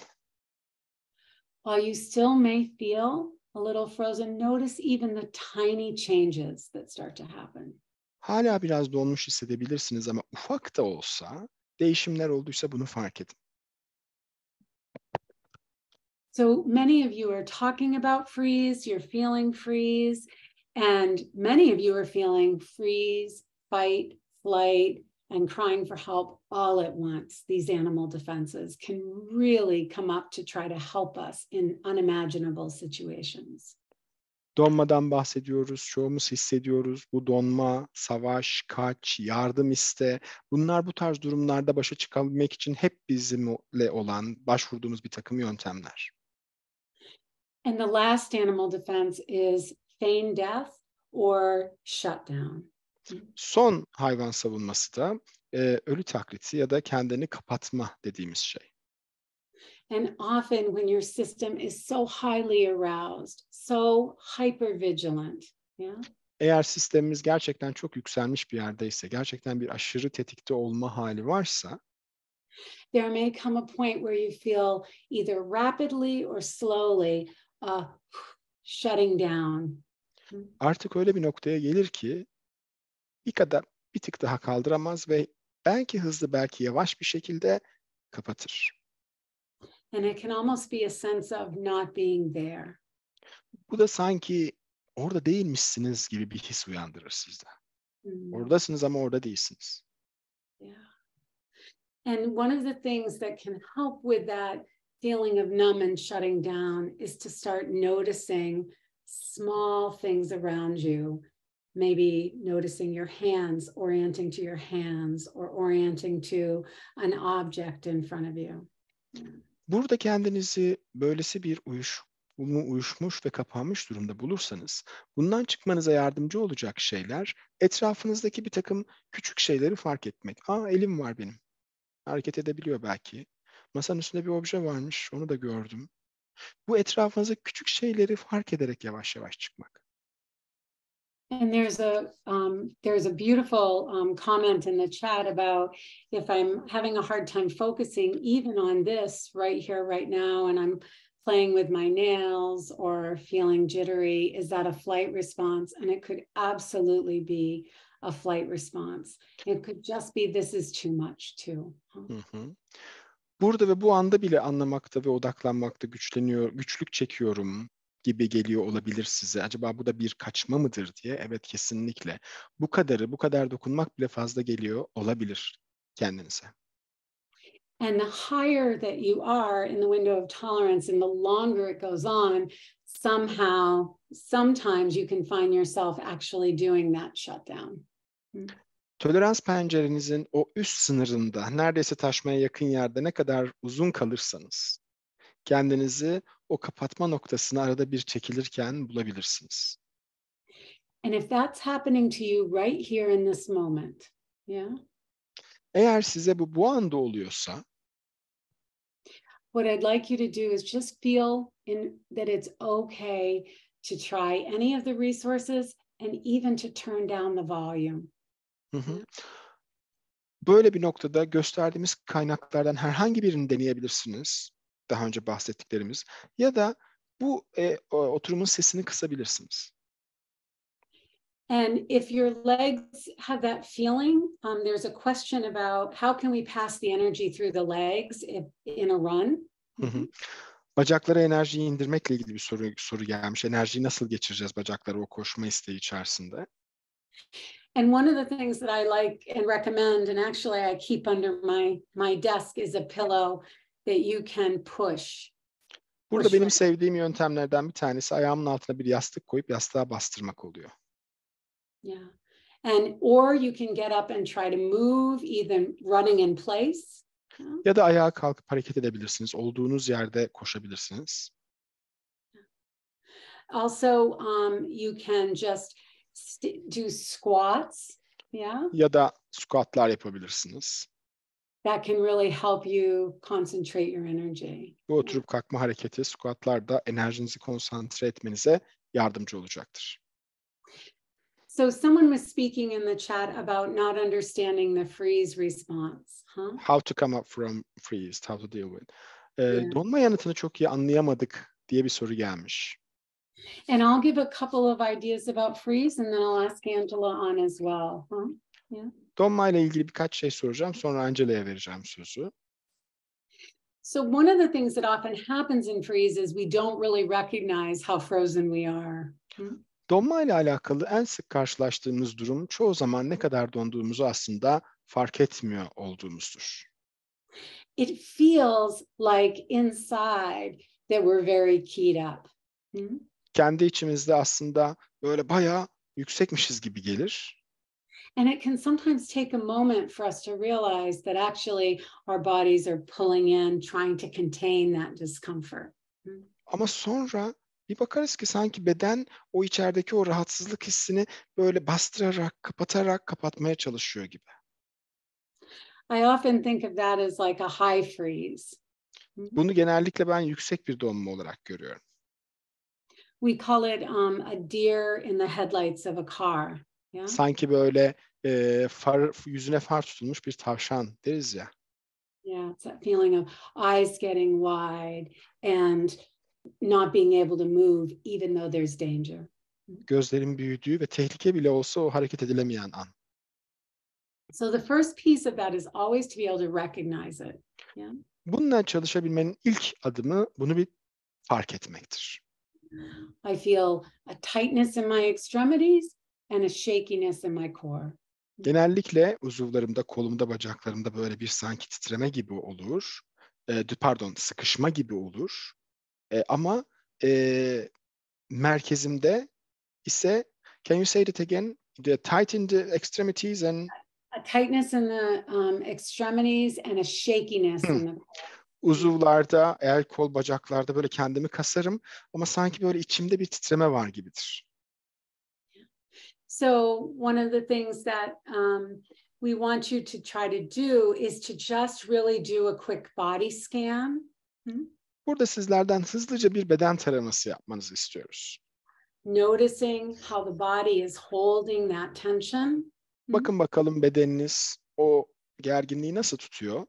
While you still may feel a little frozen, notice even the tiny changes that start to happen. Hala biraz donmuş hissedebilirsiniz ama ufak da olsa değişimler olduysa bunu fark edin. So many of you are talking about freeze, you're feeling freeze, and many of you are feeling freeze, fight, flight, and crying for help all at once. These animal defenses can really come up to try to help us in unimaginable situations. Donmadan bahsediyoruz, çoğumuz hissediyoruz. Bu donma, savaş, kaç, yardım iste. Bunlar bu tarz durumlarda başa çıkabilmek için hep bizimle olan, başvurduğumuz bir takım yöntemler. And the last animal defense is feign death or shutdown. Son hayvan savunması da ölü taklidi ya da kendini kapatma dediğimiz şey. And often when your system is so highly aroused, so hypervigilant, yeah? Eğer sistemimiz gerçekten çok yükselmiş bir yerdeyse, gerçekten bir aşırı tetikte olma hali varsa, there may come a point where you feel either rapidly or slowly shutting down. Artık öyle bir noktaya gelir ki bir tık daha kaldıramaz ve belki hızlı, belki yavaş bir şekilde kapatır. And it can almost be a sense of not being there. Bu da sanki orada değilmişsiniz gibi bir his uyandırır sizde. Oradasınız ama orada değilsiniz. Yeah. And one of the things that can help with that feeling of numb and shutting down is to start noticing small things around you. Maybe noticing your hands, orienting to your hands, or orienting to an object in front of you. Burada kendinizi böylesi bir uyuşmuş ve kapanmış durumda bulursanız, bundan çıkmanıza yardımcı olacak şeyler, etrafınızdaki bir takım küçük şeyleri fark etmek. Elim var benim. Hareket edebiliyor belki. Masanın üstünde bir obje varmış, onu da gördüm. Bu etrafınızdaki küçük şeyleri fark ederek yavaş yavaş çıkmak. And there's a beautiful comment in the chat about if I'm having a hard time focusing even on this right here, right now, and I'm playing with my nails or feeling jittery, is that a flight response? And it could absolutely be a flight response. It could just be this is too much too. Burada ve bu anda bile anlamakta ve odaklanmakta güçlük çekiyorum gibi geliyor olabilir size. Acaba bu da bir kaçma mıdır diye. Evet, kesinlikle. Bu kadar dokunmak bile fazla geliyor olabilir kendinize. And the higher that you are in the window of tolerance and the longer it goes on, sometimes you can find yourself actually doing that shutdown. Tolerans pencerenizin o üst sınırında, neredeyse taşmaya yakın yerde ne kadar uzun kalırsanız, kendinizi o kapatma noktasına arada bir çekilirken bulabilirsiniz. And if that's happening to you right here in this moment, yeah. Eğer size bu anda oluyorsa, what I'd like you to do is just feel that it's okay to try any of the resources and even to turn down the volume. Böyle bir noktada gösterdiğimiz kaynaklardan herhangi birini deneyebilirsiniz. Daha önce bahsettiklerimiz. Ya da bu oturumun sesini kısabilirsiniz. And if your legs have that feeling, there's a question about how can we pass the energy through the legs in a run? Bacaklara enerjiyi indirmekle ilgili bir soru gelmiş. Enerjiyi nasıl geçireceğiz bacaklara o koşma isteği içerisinde? And one of the things that I like and recommend, and actually I keep under my desk, is a pillow that you can push. Burada benim sevdiğim yöntemlerden bir tanesi ayağımın altına bir yastık koyup yastığa bastırmak oluyor. Yeah. Or you can get up and try to move, either running in place. Ya da ayağa kalkıp hareket edebilirsiniz. Olduğunuz yerde koşabilirsiniz. Also, you can just do squats. Yeah. Ya da squatlar yapabilirsiniz. That can really help you concentrate your energy. Bu oturup kalkma hareketi, squatlar da enerjinizi konsantre etmenize yardımcı olacaktır. So someone was speaking in the chat about not understanding the freeze response. How to come up from freeze, how to deal with. Donma yanıtını çok iyi anlayamadık diye bir soru gelmiş. And I'll give a couple of ideas about freeze and then I'll ask Angela on as well. Yeah. Donma ile ilgili birkaç şey soracağım, sonra Angela'ya vereceğim sözü. So one of the things that often happens in freeze is we don't really recognize how frozen we are. Donma ile alakalı en sık karşılaştığımız durum çoğu zaman ne kadar donduğumuzu aslında fark etmiyor olduğumuzdur. It feels like inside that we're very keyed up. Kendi içimizde aslında böyle bayağı yüksekmişiz gibi gelir. And it can sometimes take a moment for us to realize that actually our bodies are pulling in, trying to contain that discomfort. Ama sonra bir bakarız ki sanki beden o içerideki o rahatsızlık hissini böyle bastırarak, kapatmaya çalışıyor gibi. I often think of that as like a high freeze. Bunu genellikle ben yüksek bir donma olarak görüyorum. We call it a deer in the headlights of a car. Yeah? Sanki böyle yüzüne far tutulmuş bir tavşan deriz ya. Yeah, it's that feeling of eyes getting wide and not being able to move even though there's danger. Gözlerin büyüdüğü ve tehlike bile olsa o hareket edilemeyen an. So the first piece of that is always to be able to recognize it. Yeah. Bununla çalışabilmenin ilk adımı bunu bir fark etmektir. I feel a tightness in my extremities and a shakiness in my core. Genellikle uzuvlarımda, kolumda, bacaklarımda böyle bir sanki titreme gibi olur. Sıkışma gibi olur. Ama merkezimde ise, can you say it again? The tight in the extremities and a tightness in the extremities and a shakiness in the core. Uzuvlarda, el, kol, bacaklarda böyle kendimi kasarım ama sanki böyle içimde bir titreme var gibidir. So one of the things that we want you to try to do is to just really do a quick body scan. Burada sizlerden hızlıca bir beden taraması yapmanızı istiyoruz. Noticing how the body is holding that tension. Bakın bakalım bedeniniz o gerginliği nasıl tutuyor?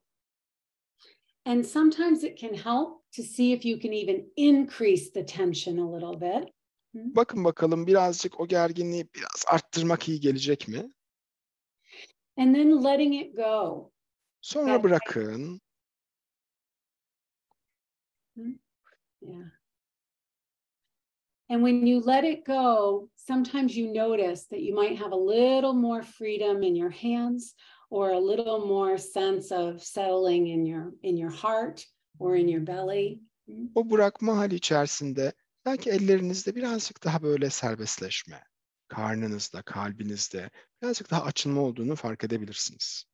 And sometimes it can help to see if you can even increase the tension a little bit. Bakın bakalım birazcık o gerginliği biraz arttırmak iyi gelecek mi? And then letting it go. Sonra bırakın. Yeah. And when you let it go, sometimes you notice that you might have a little more freedom in your hands or a little more sense of settling in your heart or in your belly. O bırakma hali içerisinde belki ellerinizde birazcık daha böyle serbestleşme, karnınızda, kalbinizde birazcık daha açılma olduğunu fark edebilirsiniz.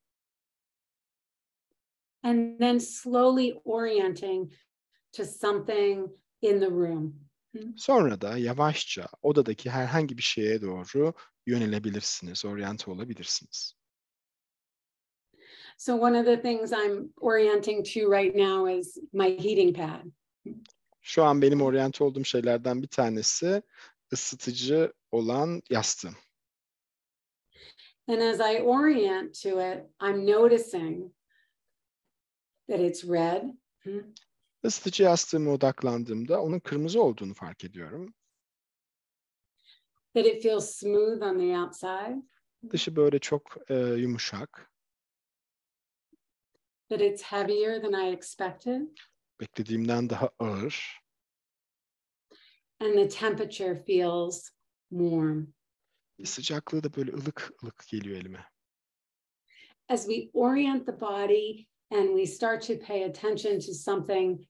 And then slowly orienting to something in the room. Sonra da yavaşça odadaki herhangi bir şeye doğru yönelebilirsiniz, oryante olabilirsiniz. So one of the things I'm orienting to right now is my heating pad. Şu an benim oryante olduğum şeylerden bir tanesi ısıtıcı olan yastığım. And as I orient to it, I'm noticing that it's red. Isıtıcı yastığıma odaklandığımda onun kırmızı olduğunu fark ediyorum. That it feels smooth on the outside. Dışı böyle çok yumuşak. That it's heavier than I expected. Beklediğimden daha ağır. And the temperature feels warm. Sıcaklığı da böyle ılık ılık geliyor elime. As we orient the body and we start to pay attention to something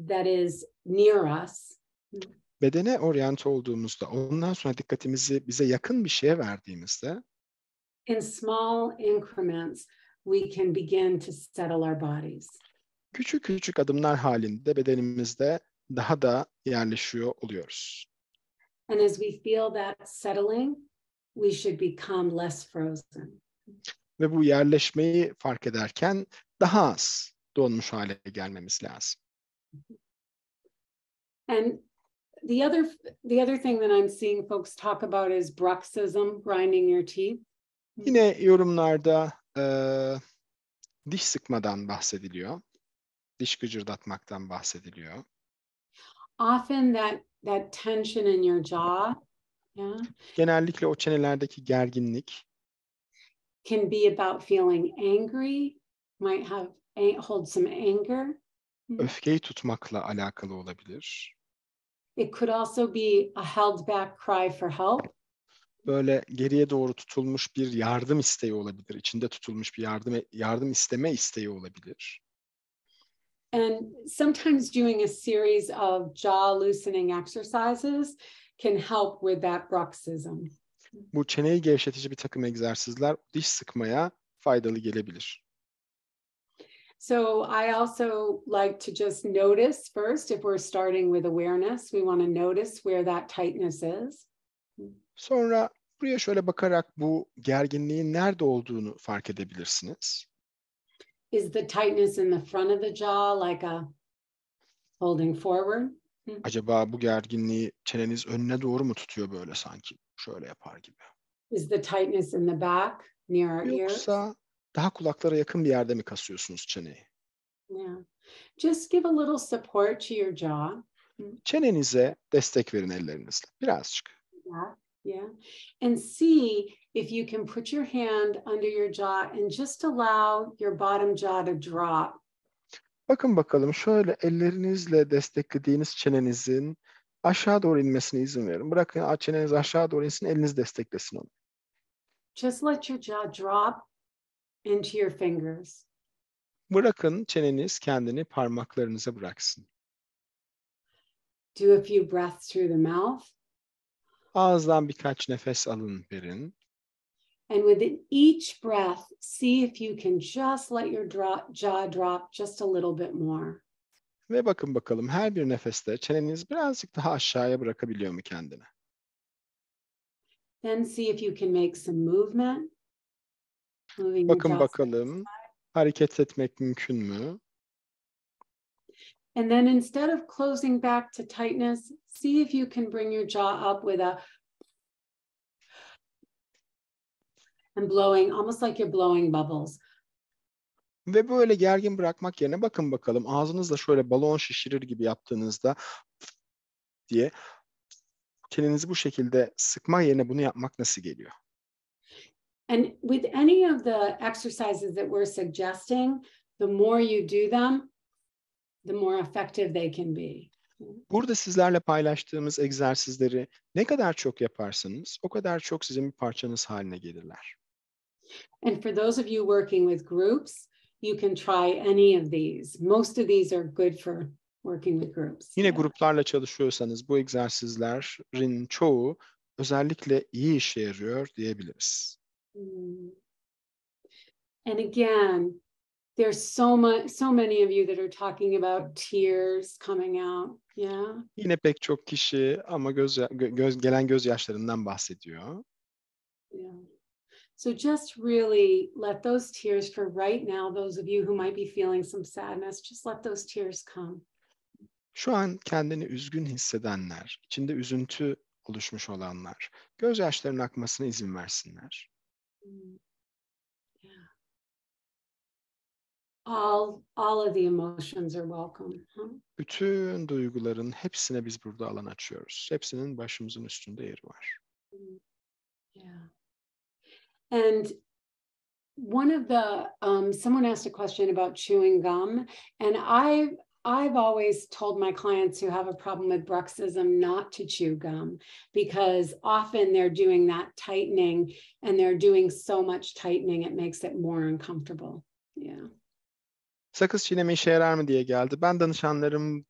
that is near us. Bedene oryante olduğumuzda, ondan sonra dikkatimizi bize yakın bir şeye verdiğimizde, in small increments, we can begin to settle our bodies. Küçük küçük adımlar halinde bedenimizde daha da yerleşiyor oluyoruz. And as we feel that settling, we should become less frozen. Ve bu yerleşmeyi fark ederken daha az donmuş hale gelmemiz lazım. And the other thing that I'm seeing folks talk about is bruxism, grinding your teeth. Yine yorumlarda diş sıkmadan bahsediliyor. Diş gıcırdatmaktan bahsediliyor. Often that tension in your jaw, Genellikle o çenelerdeki gerginlik can be about feeling angry, might hold some anger. öfkeyi tutmakla alakalı olabilir. It could also be a held back cry for help. Böyle geriye doğru tutulmuş bir yardım isteği olabilir. İçinde tutulmuş bir yardım isteme isteği olabilir. And sometimes doing a series of jaw loosening exercises can help with that bruxism. Bu çeneyi gevşetici bir takım egzersizler diş sıkmaya faydalı gelebilir. So I also like to just notice first, if we're starting with awareness, we want to notice where that tightness is. Sonra buraya şöyle bakarak bu gerginliğin nerede olduğunu fark edebilirsiniz. Is the tightness in the front of the jaw, like a holding forward? Acaba bu gerginliği çeneniz önüne doğru mu tutuyor böyle sanki? Şöyle yapar gibi. Is the tightness in the back, near our ears? Yoksa daha kulaklara yakın bir yerde mi kasıyorsunuz çeneyi? Yeah. Just give a little support to your jaw. Çenenize destek verin ellerinizle. Birazcık. Yeah. And see if you can put your hand under your jaw and just allow your bottom jaw to drop. Bakın bakalım şöyle ellerinizle desteklediğiniz çenenizin aşağı doğru inmesine izin verin. Bırakın çeneniz aşağı doğru insin, eliniz desteklesin onu. Just let your jaw drop into your fingers. Bırakın çeneniz kendini parmaklarınıza bıraksın. Do a few breaths through the mouth. Ağızdan birkaç nefes alın, verin. And within each breath, see if you can just let your jaw drop just a little bit more. Ve bakın bakalım her bir nefeste çeneniz birazcık daha aşağıya bırakabiliyor mu kendini? Then see if you can make some movement. Bakın bakalım hareket etmek mümkün mü? And then instead of closing back to tightness, see if you can bring your jaw up with and blowing, almost like you're blowing bubbles. Ve böyle gergin bırakmak yerine bakın bakalım ağzınızla şöyle balon şişirir gibi yaptığınızda diye çenenizi bu şekilde sıkma yerine bunu yapmak nasıl geliyor? And with any of the exercises that we're suggesting, the more you do them, the more effective they can be. Burada sizlerle paylaştığımız egzersizleri ne kadar çok yaparsanız o kadar çok sizin bir parçanız haline gelirler. And for those of you working with groups, you can try any of these. Most of these are good for working with groups. Yine gruplarla çalışıyorsanız bu egzersizlerin çoğu özellikle iyi işe yarıyor diyebiliriz. And again, there's so many of you that are talking about tears coming out. Yeah. Yine pek çok kişi ama gelen gözyaşlarından bahsediyor. Yeah. So just really let those tears for right now, those of you who might be feeling some sadness, just let those tears come. Şu an kendini üzgün hissedenler, içinde üzüntü oluşmuş olanlar, gözyaşlarının akmasına izin versinler. Yeah. All of the emotions are welcome. Bütün duyguların hepsine biz burada alan açıyoruz. Hepsinin başımızın üstünde yeri var. Yeah. And one of the someone asked a question about chewing gum, and I've always told my clients who have a problem with bruxism not to chew gum, because often they're doing that tightening, and they're doing so much tightening it makes it more uncomfortable. Yeah. Sakız çiğneme işe yarar mı diye geldi. Ben danışanlarım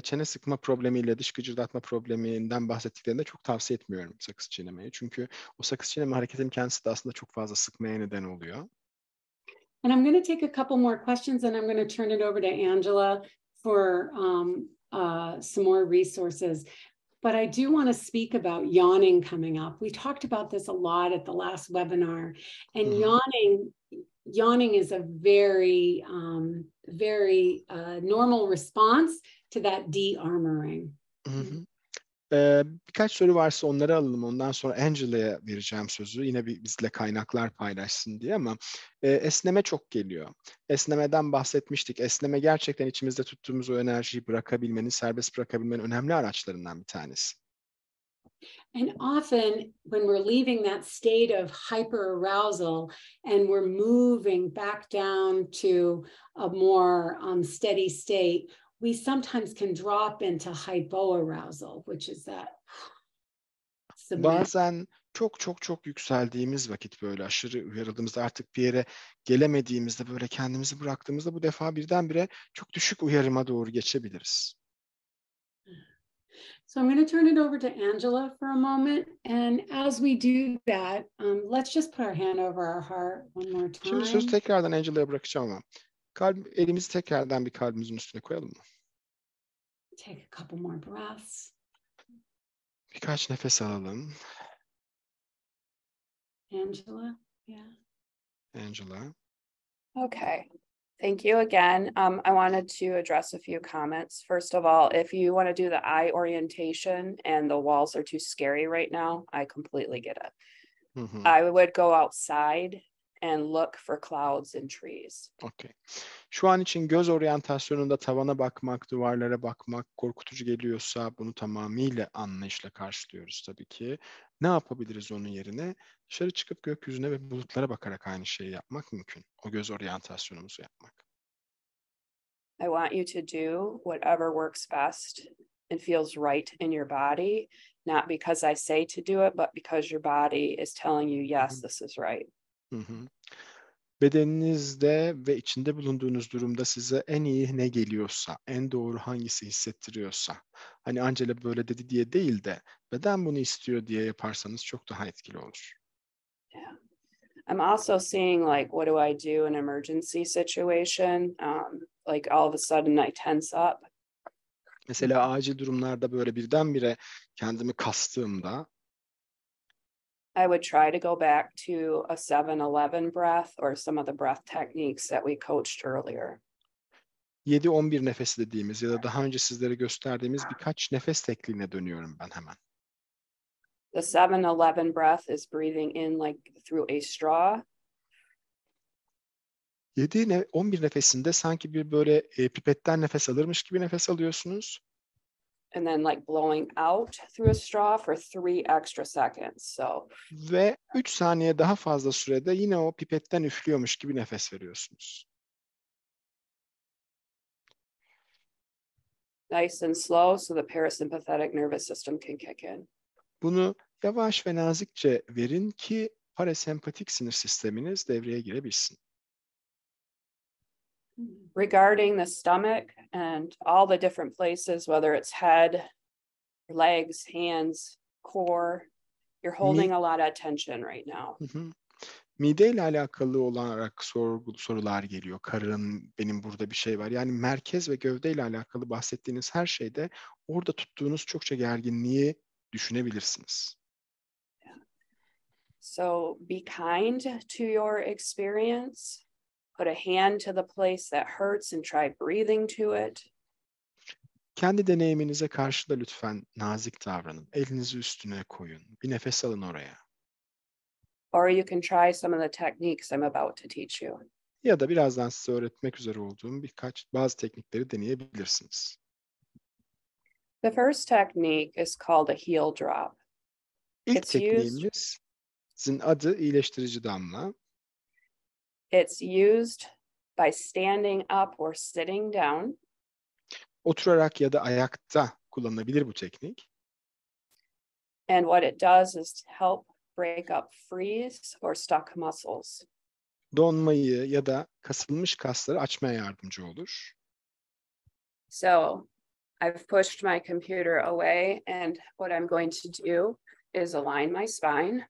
çene sıkma problemiyle dış gıcırdatma probleminden bahsettiklerinde çok tavsiye etmiyorum sakız çiğnemeyi. Çünkü o sakız çiğneme hareketinin kendisi de aslında çok fazla sıkmaya neden oluyor. And I'm going to take a couple more questions, and I'm going to turn it over to Angela for some more resources. But I do want to speak about yawning coming up. We talked about this a lot at the last webinar, and yawning is a very normal response to that de-armoring. Birkaç soru varsa onları alalım. Ondan sonra Angela'ya vereceğim sözü. Yine bizle kaynaklar paylaşsın diye, ama esneme çok geliyor. Esnemeden bahsetmiştik. Esneme gerçekten içimizde tuttuğumuz o enerjiyi bırakabilmenin, serbest bırakabilmenin önemli araçlarından bir tanesi. And often when we're leaving that state of hyperarousal and we're moving back down to a more steady state, we sometimes can drop into hypoarousal, which is that. Bazen çok yükseldiğimiz vakit, böyle aşırı uyarıldığımızda, artık bir yere gelemediğimizde, böyle kendimizi bıraktığımızda bu defa birdenbire çok düşük uyarıma doğru geçebiliriz. So I'm going to turn it over to Angela for a moment. And as we do that, let's just put our hand over our heart one more time. Şimdi sözü tekrardan Angela'ya bırakacağım, ama elimizi tekrardan bir kalbimizin üstüne koyalım mı? Take a couple more breaths. Birkaç nefes alalım. Angela, yeah. Angela. Okay. Thank you again. I wanted to address a few comments. First of all, if you want to do the eye orientation and the walls are too scary right now, I completely get it. I would go outside and look for clouds and trees. Okay. Şu an için göz oryantasyonunda tavana bakmak, duvarlara bakmak korkutucu geliyorsa bunu tamamıyla anlayışla karşılıyoruz tabii ki. Ne yapabiliriz onun yerine? Dışarı çıkıp gökyüzüne ve bulutlara bakarak aynı şeyi yapmak mümkün. O göz oryantasyonumuzu yapmak. I want you to do whatever works best and feels right in your body, not because I say to do it, but because your body is telling you, yes, this is right. Bedeninizde ve içinde bulunduğunuz durumda size en iyi ne geliyorsa, en doğru hangisi hissettiriyorsa, hani Angela böyle dedi diye değil de beden bunu istiyor diye yaparsanız çok daha etkili olur. Yeah. I'm also seeing, like, what do I do in an emergency situation? Like all of a sudden I tense up. Mesela acil durumlarda böyle birdenbire kendimi kastığımda, I would try to go back to a 7-11 breath or some of the breath techniques that we coached earlier. 7-11 nefes dediğimiz ya da daha önce sizlere gösterdiğimiz birkaç nefes tekniğine dönüyorum ben hemen. The 7-11 breath is breathing in like through a straw. 7-11 nefesinde sanki bir böyle pipetten nefes alırmış gibi nefes alıyorsunuz. And then like blowing out through a straw for 3 extra seconds. So. Ve 3 saniye daha fazla sürede yine o pipetten üflüyormuş gibi nefes veriyorsunuz. Nice and slow so the parasympathetic nervous system can kick in. Bunu yavaş ve nazikçe verin ki parasempatik sinir sisteminiz devreye girebilsin. Regarding the stomach and all the different places, whether it's head, legs, hands, core, you're holding a lot of attention right now. Mideyle alakalı olarak sorular geliyor. Karın, benim burada bir şey var. Yani merkez ve gövdeyle alakalı bahsettiğiniz her şeyde orada tuttuğunuz çokça gerginliği düşünebilirsiniz. So be kind to your experience. Put a hand to the place that hurts and try breathing to it. Kendi deneyiminize karşı da lütfen nazik davranın. Elinizi üstüne koyun. Bir nefes alın oraya. Or you can try some of the techniques I'm about to teach you. Ya da birazdan size öğretmek üzere olduğum bazı teknikleri deneyebilirsiniz. The first technique is called a heel drop. İlk tekniğimizin adı iyileştirici damla. It's used by standing up or sitting down. Oturarak ya da ayakta kullanılabilir bu teknik. And what it does is help break up freeze or stuck muscles. Donmayı ya da kasılmış kasları açmaya yardımcı olur. So I've pushed my computer away, and what I'm going to do is align my spine.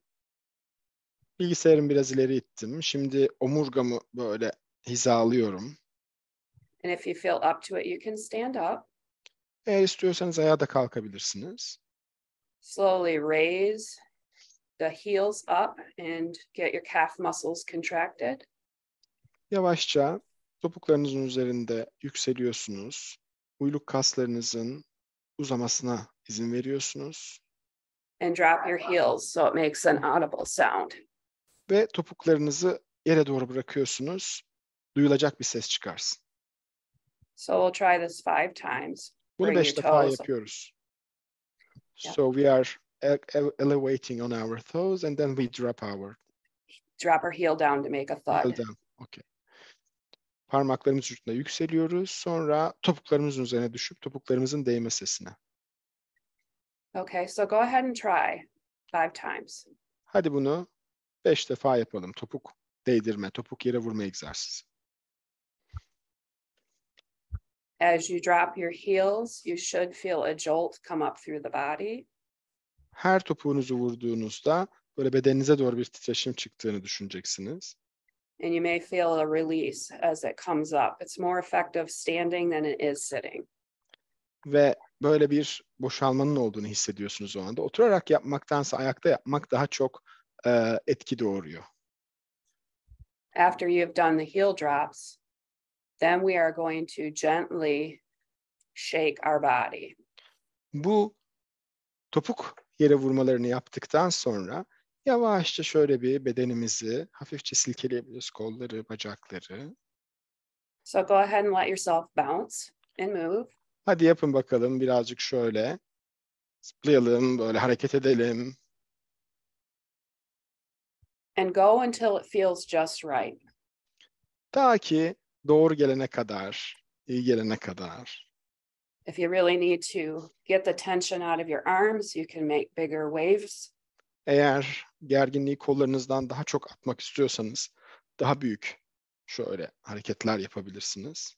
Bilgisayarımı biraz ileri ittim. Şimdi omurgamı böyle hizalıyorum. And if you feel up to it, you can stand up. Eğer istiyorsanız ayağa da kalkabilirsiniz. Slowly raise the heels up and get your calf muscles contracted. Yavaşça topuklarınızın üzerinde yükseliyorsunuz. Uyluk kaslarınızın uzamasına izin veriyorsunuz. And drop your heels so it makes an audible sound. Ve topuklarınızı yere doğru bırakıyorsunuz. Duyulacak bir ses çıkarsın. So we'll try this 5 times. Bunu Bring 5 your defa toes. yapıyoruz. Yep. So we are elevating on our toes and then we drop our heel down to make a thud. heel down. Okay. Parmaklarımız ucunda yükseliyoruz. Sonra topuklarımızın üzerine düşüp topuklarımızın değme sesine. Okay, so go ahead and try 5 times. Hadi bunu 5 defa yapalım. Topuk değdirme, topuk yere vurma egzersizi. As you drop your heels, you should feel a jolt come up through the body. Her topuğunuzu vurduğunuzda böyle bedeninize doğru bir titreşim çıktığını düşüneceksiniz. And you may feel a release as it comes up. It's more effective standing than it is sitting. Ve böyle bir boşalmanın olduğunu hissediyorsunuz o anda. Oturarak yapmaktansa ayakta yapmak daha çok etki doğuruyor. After you've done the heel drops, then we are going to gently shake our body. Bu topuk yere vurmalarını yaptıktan sonra yavaşça şöyle bir bedenimizi hafifçe silkeleyebiliriz. Kolları, bacakları. So go ahead and let yourself bounce and move. Hadi yapın bakalım birazcık şöyle. Zıplayalım, böyle hareket edelim. And go until it feels just right. Ta ki doğru gelene kadar, iyi gelene kadar. If you really need to get the tension out of your arms, you can make bigger waves. Eğer gerginliği kollarınızdan daha çok atmak istiyorsanız daha büyük şöyle hareketler yapabilirsiniz.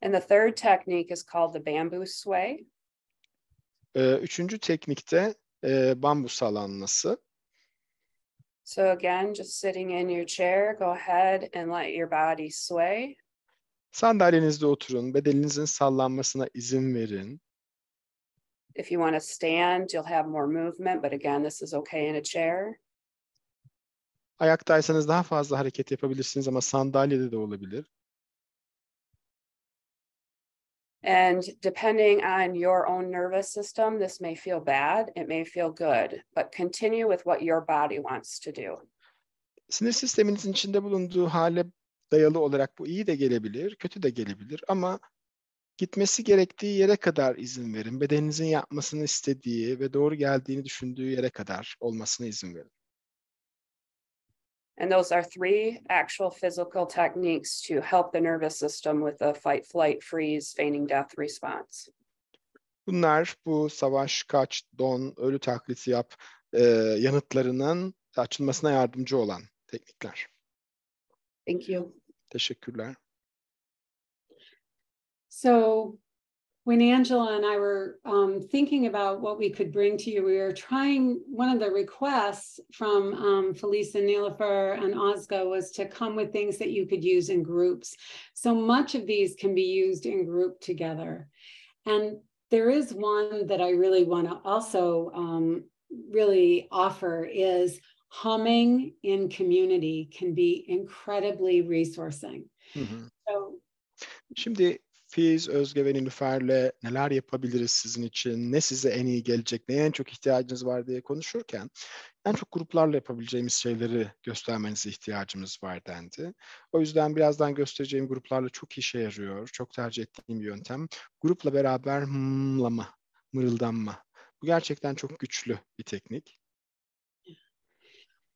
And the third technique is called the bamboo sway. Üçüncü teknikte bambu sallanması. So again, just sitting in your chair, go ahead and let your body sway. Sandalyenizde oturun, bedeninizin sallanmasına izin verin. If you want to stand, you'll have more movement, but again, this is okay in a chair. Ayaktaysanız daha fazla hareket yapabilirsiniz ama sandalyede de olabilir. And depending on your own nervous system, this may feel bad, it may feel good, but continue with what your body wants to do. Sinir sisteminizin içinde bulunduğu hale dayalı olarak bu iyi de gelebilir, kötü de gelebilir ama gitmesi gerektiği yere kadar izin verin. Bedeninizin yapmasını istediği ve doğru geldiğini düşündüğü yere kadar olmasına izin verin. And those are 3 actual physical techniques to help the nervous system with the fight, flight, freeze, feigning death response. Bunlar bu savaş, kaç, don, ölü taklidi yap yanıtlarının açılmasına yardımcı olan teknikler. Thank you. Teşekkürler. So when Angela and I were thinking about what we could bring to you, we were trying, one of the requests from Felice and Nilofer and Ozga was to come with things that you could use in groups. So much of these can be used in group together. And there is one that I really want to also really offer is humming in community can be incredibly resourcing. So, şimdi Fiz, Özge ve Nilüfer'le neler yapabiliriz sizin için, ne size en iyi gelecek, neye en çok ihtiyacınız var diye konuşurken en çok gruplarla yapabileceğimiz şeyleri göstermenize ihtiyacımız var dendi. O yüzden birazdan göstereceğim gruplarla çok işe yarıyor, çok tercih ettiğim bir yöntem. Grupla beraber hımlama, mırıldanma. Bu gerçekten çok güçlü bir teknik.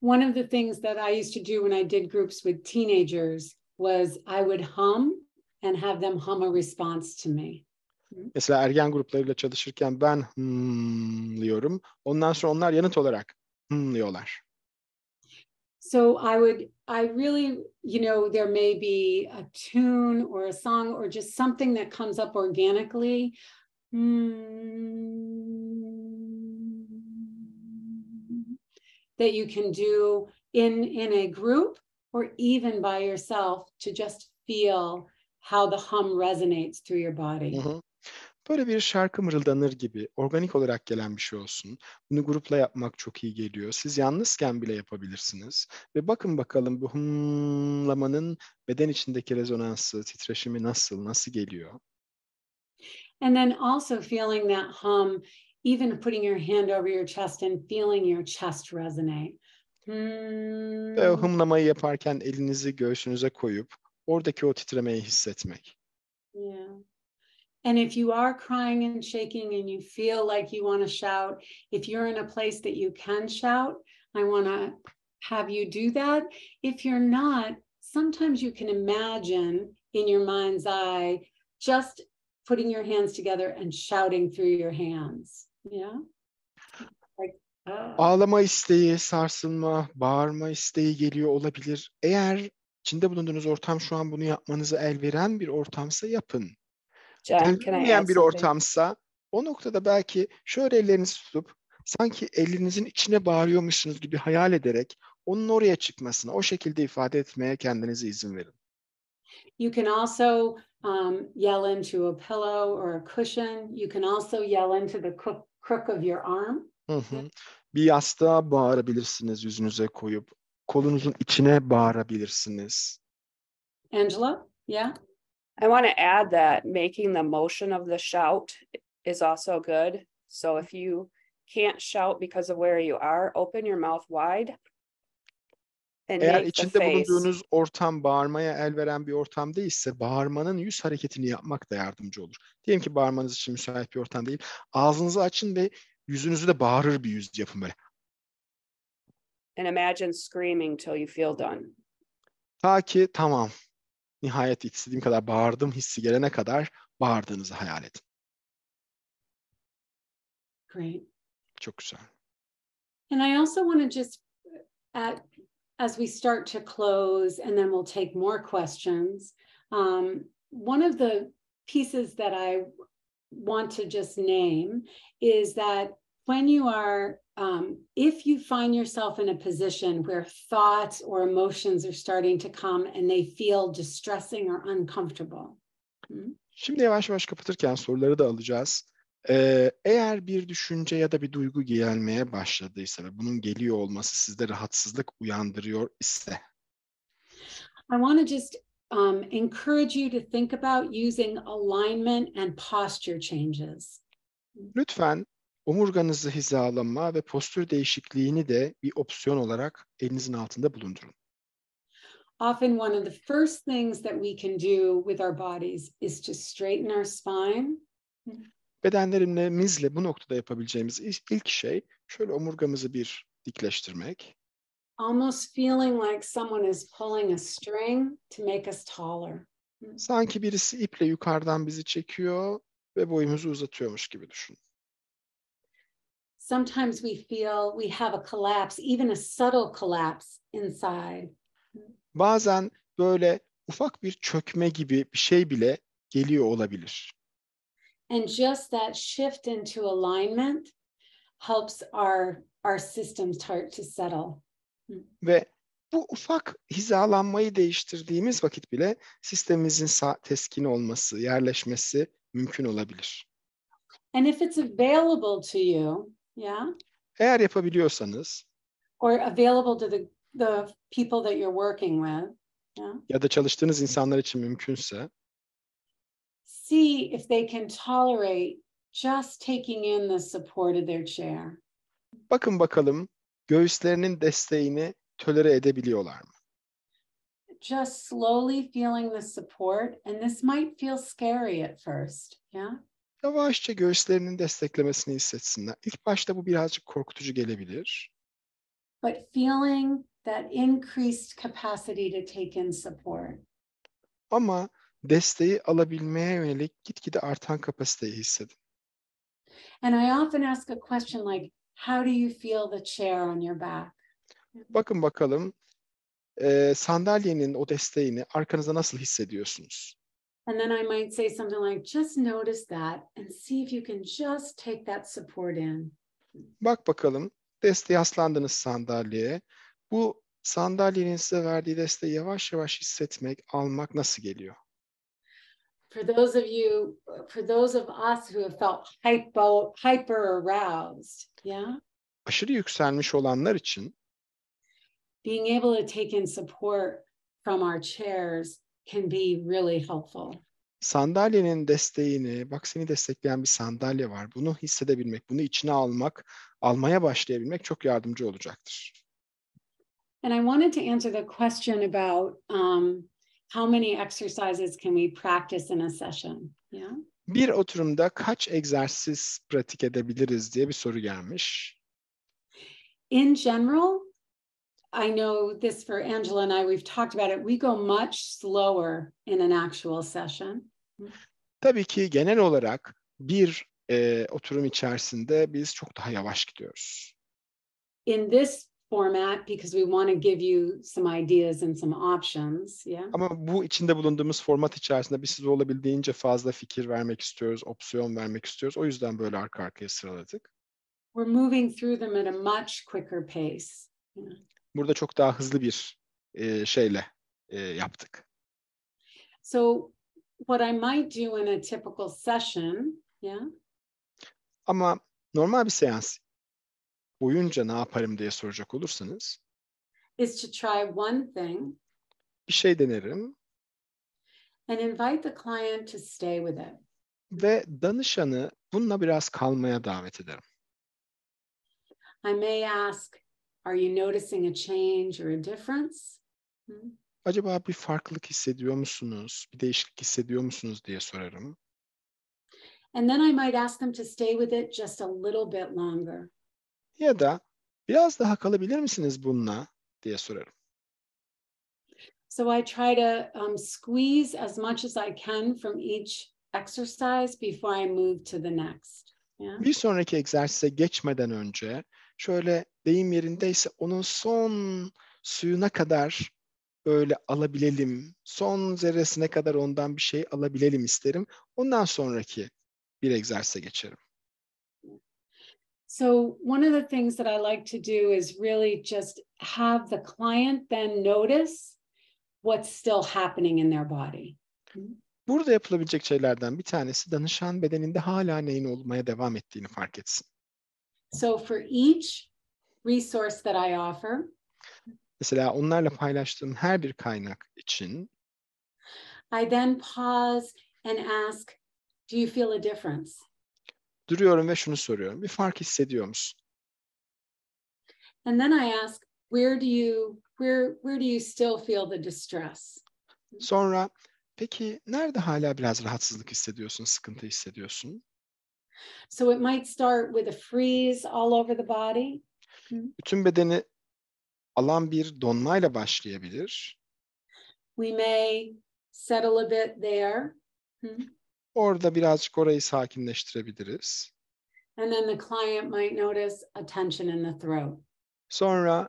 One of the things that I used to do when I did groups with teenagers was I would hum and have them hum a response to me. Mesela ergen gruplarıyla çalışırken ben hımlıyorum. Ondan sonra onlar yanıt olarak hımlıyorlar. So I really, you know, there may be a tune or a song or just something that comes up organically. That you can do in a group or even by yourself to just feel how the hum resonates through your body. Böyle bir şarkı mırıldanır gibi organik olarak gelen bir şey olsun. Bunu grupla yapmak çok iyi geliyor. Siz yalnızken bile yapabilirsiniz. Ve bakın bakalım bu hımlamanın beden içindeki rezonansı, titreşimi nasıl geliyor? And then also feeling that hum, even putting your hand over your chest and feeling your chest resonate. Ve o hımlamayı yaparken elinizi göğsünüze koyup oradaki o titremeyi hissetmek. Yeah. And if you are crying and shaking and you feel like you want to shout, if you're in a place that you can shout, I want to have you do that. If you're not, sometimes you can imagine in your mind's eye just putting your hands together and shouting through your hands. Yeah. Like, Ağlama isteği, sarsılma, bağırma isteği geliyor olabilir. Eğer içinde bulunduğunuz ortam şu an bunu yapmanızı el veren bir ortamsa yapın. Jen, can I add bir something? ortamsa o noktada belki şöyle ellerinizi tutup sanki elinizin içine bağırıyormuşsunuz gibi hayal ederek onun oraya çıkmasına, o şekilde ifade etmeye kendinize izin verin. You can also yell into a pillow or a cushion. You can also yell into the crook of your arm. Bir yastığa bağırabilirsiniz yüzünüze koyup. Kolunuzun içine bağırabilirsiniz. Angela, yeah? I want to add that making the motion of the shout is also good. So if you can't shout because of where you are, open your mouth wide and Eğer make the içinde face. bulunduğunuz ortam bağırmaya el veren bir ortam değilse bağırmanın yüz hareketini yapmak da yardımcı olur. Diyelim ki bağırmanız için müsait bir ortam değil. Ağzınızı açın ve yüzünüzü de bağırır bir yüz yapın böyle. And imagine screaming till you feel done. Ta ki tamam, nihayet istediğim kadar bağırdım hissi gelene kadar bağırdığınızı hayal edin. Great. Çok güzel. And I also want to just, as we start to close, and then we'll take more questions. One of the pieces that I want to just name is that when you are, if you find yourself in a position where thoughts or emotions are starting to come and they feel distressing or uncomfortable. Şimdi yavaş yavaş kapatırken soruları da alacağız. Eğer bir düşünce ya da bir duygu gelmeye başladıysa ve bunun geliyor olması sizde rahatsızlık uyandırıyor ise. I want to just encourage you to think about using alignment and posture changes. Lütfen omurganızı hizalama ve postür değişikliğini de bir opsiyon olarak elinizin altında bulundurun. Often one of the first things that we can do with our bodies is to straighten our spine. Bedenlerimizle bu noktada yapabileceğimiz ilk şey şöyle omurgamızı bir dikleştirmek. Almost feeling like someone is pulling a string to make us taller. Sanki birisi iple yukarıdan bizi çekiyor ve boyumuzu uzatıyormuş gibi düşünün. sometimes we feel we have a collapse, even a subtle collapse inside. Bazen böyle ufak bir çökme gibi bir şey bile geliyor olabilir. And just that shift into alignment helps our system start to settle. Ve bu ufak hizalanmayı değiştirdiğimiz vakit bile sistemimizin teskin olması, yerleşmesi mümkün olabilir. And if it's available to you, yeah, Eğer yapabiliyorsanız or available to the people that you're working with, yeah, ya da çalıştığınız insanlar için mümkünse see if they can tolerate just taking in the support of their chair. bakın bakalım göğüslerinin desteğini tolere edebiliyorlar mı? Just slowly feeling the support, and this might feel scary at first, yeah? Yavaşça göğüslerinin desteklemesini hissetsinler. İlk başta bu birazcık korkutucu gelebilir. But feeling that increased capacity to take in support. Ama desteği alabilmeye yönelik gitgide artan kapasiteyi hissedin. And I often ask a question like, how do you feel the chair on your back? Bakın bakalım sandalyenin o desteğini arkanızda nasıl hissediyorsunuz? And then I might say something like, just notice that and see if you can just take that support in. Bak bakalım desteğe yaslandınız sandalyeye. Bu sandalyenin size verdiği desteği yavaş yavaş hissetmek, almak nasıl geliyor? For those of us who have felt hyper aroused, yeah? Aşırı yükselmiş olanlar için Being able to take in support from our chairs can be really helpful. sandalyenin desteğini, bak seni destekleyen bir sandalye var. Bunu hissedebilmek, bunu içine almak, almaya başlayabilmek çok yardımcı olacaktır. And I wanted to answer the question about how many exercises can we practice in a session? Yeah. Bir oturumda kaç egzersiz pratik edebiliriz diye bir soru gelmiş. In general, I know this for Angela and I, we've talked about it. We go much slower in an actual session. Tabii ki genel olarak bir oturum içerisinde biz çok daha yavaş gidiyoruz. In this format, because we want to give you some ideas and some options, yeah. Ama bu içinde bulunduğumuz format içerisinde biz size olabildiğince fazla fikir vermek istiyoruz, opsiyon vermek istiyoruz. O yüzden böyle arka arkaya sıraladık. We're moving through them at a much quicker pace. Yeah. Burada çok daha hızlı bir şeyle yaptık. So what I might do in a typical session, yeah, Ama normal bir seans boyunca ne yaparım diye soracak olursanız is to try one thing bir şey denerim and invite the client to stay with it. ve danışanı bununla biraz kalmaya davet ederim. I may ask, are you noticing a change or a difference? Acaba bir farklılık hissediyor musunuz? Bir değişiklik hissediyor musunuz diye sorarım. And then I might ask them to stay with it just a little bit longer. Ya da biraz daha kalabilir misiniz bununla diye sorarım. So I try to squeeze as much as I can from each exercise before I move to the next. Yeah? Bir sonraki egzersize geçmeden önce şöyle deyim yerindeyse onun son suyuna kadar böyle alabilelim, son zerresine kadar ondan bir şey alabilelim isterim. Ondan sonraki bir egzersize geçerim. So one of the things that I like to do is really just have the client then notice what's still happening in their body. Burada yapılabilecek şeylerden bir tanesi danışan bedeninde hala neyin olmaya devam ettiğini fark etsin. So for each resource that I offer, Mesela onlarla paylaştığım her bir kaynak için I then pause and ask, do you feel a difference? duruyorum ve şunu soruyorum. Bir fark hissediyor musun? And then I ask, where do you still feel the distress? Sonra peki nerede hala biraz rahatsızlık hissediyorsun, sıkıntı hissediyorsun? So it might start with a freeze all over the body. Bütün bedeni alan bir donmayla başlayabilir. We may settle a bit there. Orada birazcık orayı sakinleştirebiliriz. And then the client might notice a tension in the throat. Sonra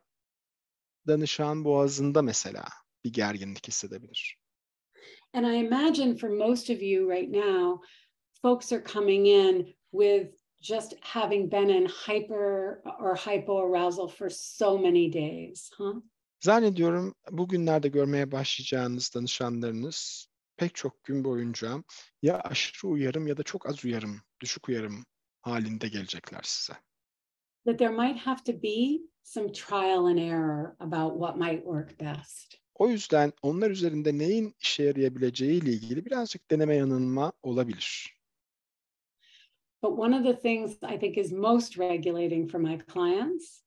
danışan boğazında mesela bir gerginlik hissedebilir. And I imagine for most of you right now, folks are coming in with just having been in hyper or hypoarousal for so many days, huh? Zannediyorum bugünlerde görmeye başlayacağınız danışanlarınız pek çok gün boyunca ya aşırı uyarım ya da çok az uyarım, düşük uyarım halinde gelecekler size. That there might have to be some trial and error about what might work best. O yüzden onlar üzerinde neyin işe yarayabileceği ile ilgili birazcık deneme yanılma olabilir. But one of the things I think is most regulating for my clients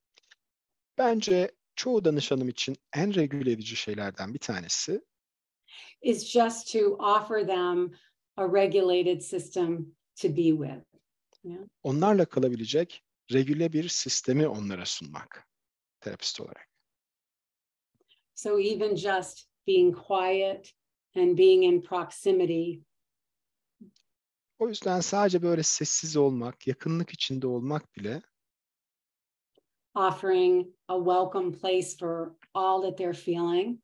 Bence çoğu danışanım için en regüle edici şeylerden bir tanesi is just to offer them a regulated system to be with. Yeah. onlarla kalabilecek regüle bir sistemi onlara sunmak terapist olarak. So even just being quiet and being in proximity. O yüzden sadece böyle sessiz olmak, yakınlık içinde olmak bile Offering a welcome place for all that they're feeling.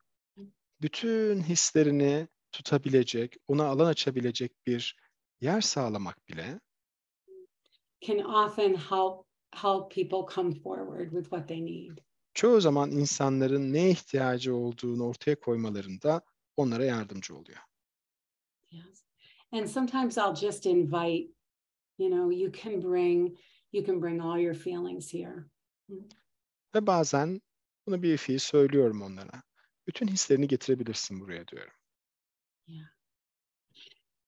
bütün hislerini tutabilecek, ona alan açabilecek bir yer sağlamak bile Can often help people come forward with what they need. çoğu zaman insanların neye ihtiyacı olduğunu ortaya koymalarında onlara yardımcı oluyor. Yes. And sometimes I'll just invite, you can bring all your feelings here. Ve bazen bunu bir fiil söylüyorum onlara. Bütün hislerini getirebilirsin buraya diyorum. Yeah.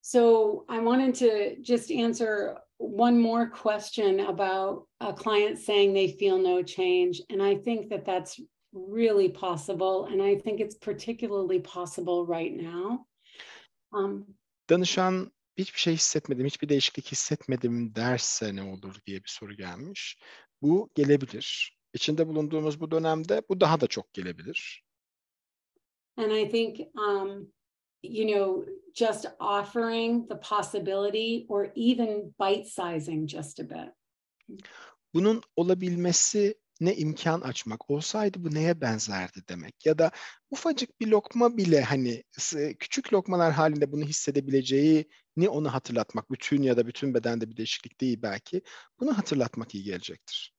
So I wanted to just answer one more question about a client saying they feel no change. And I think that that's really possible. And I think it's particularly possible right now. Danışan hiçbir şey hissetmedim, hiçbir değişiklik hissetmedim derse ne olur diye bir soru gelmiş. Bu gelebilir. İçinde bulunduğumuz bu dönemde bu daha da çok gelebilir. And I think, just offering the possibility or even bite-sizing just a bit. Bunun olabilmesi ne imkan açmak, olsaydı bu neye benzerdi demek ya da ufacık bir lokma bile hani küçük lokmalar halinde bunu hissedebileceğini onu hatırlatmak, bütün ya da bütün bedende bir değişiklik değil belki, bunu hatırlatmak iyi gelecektir.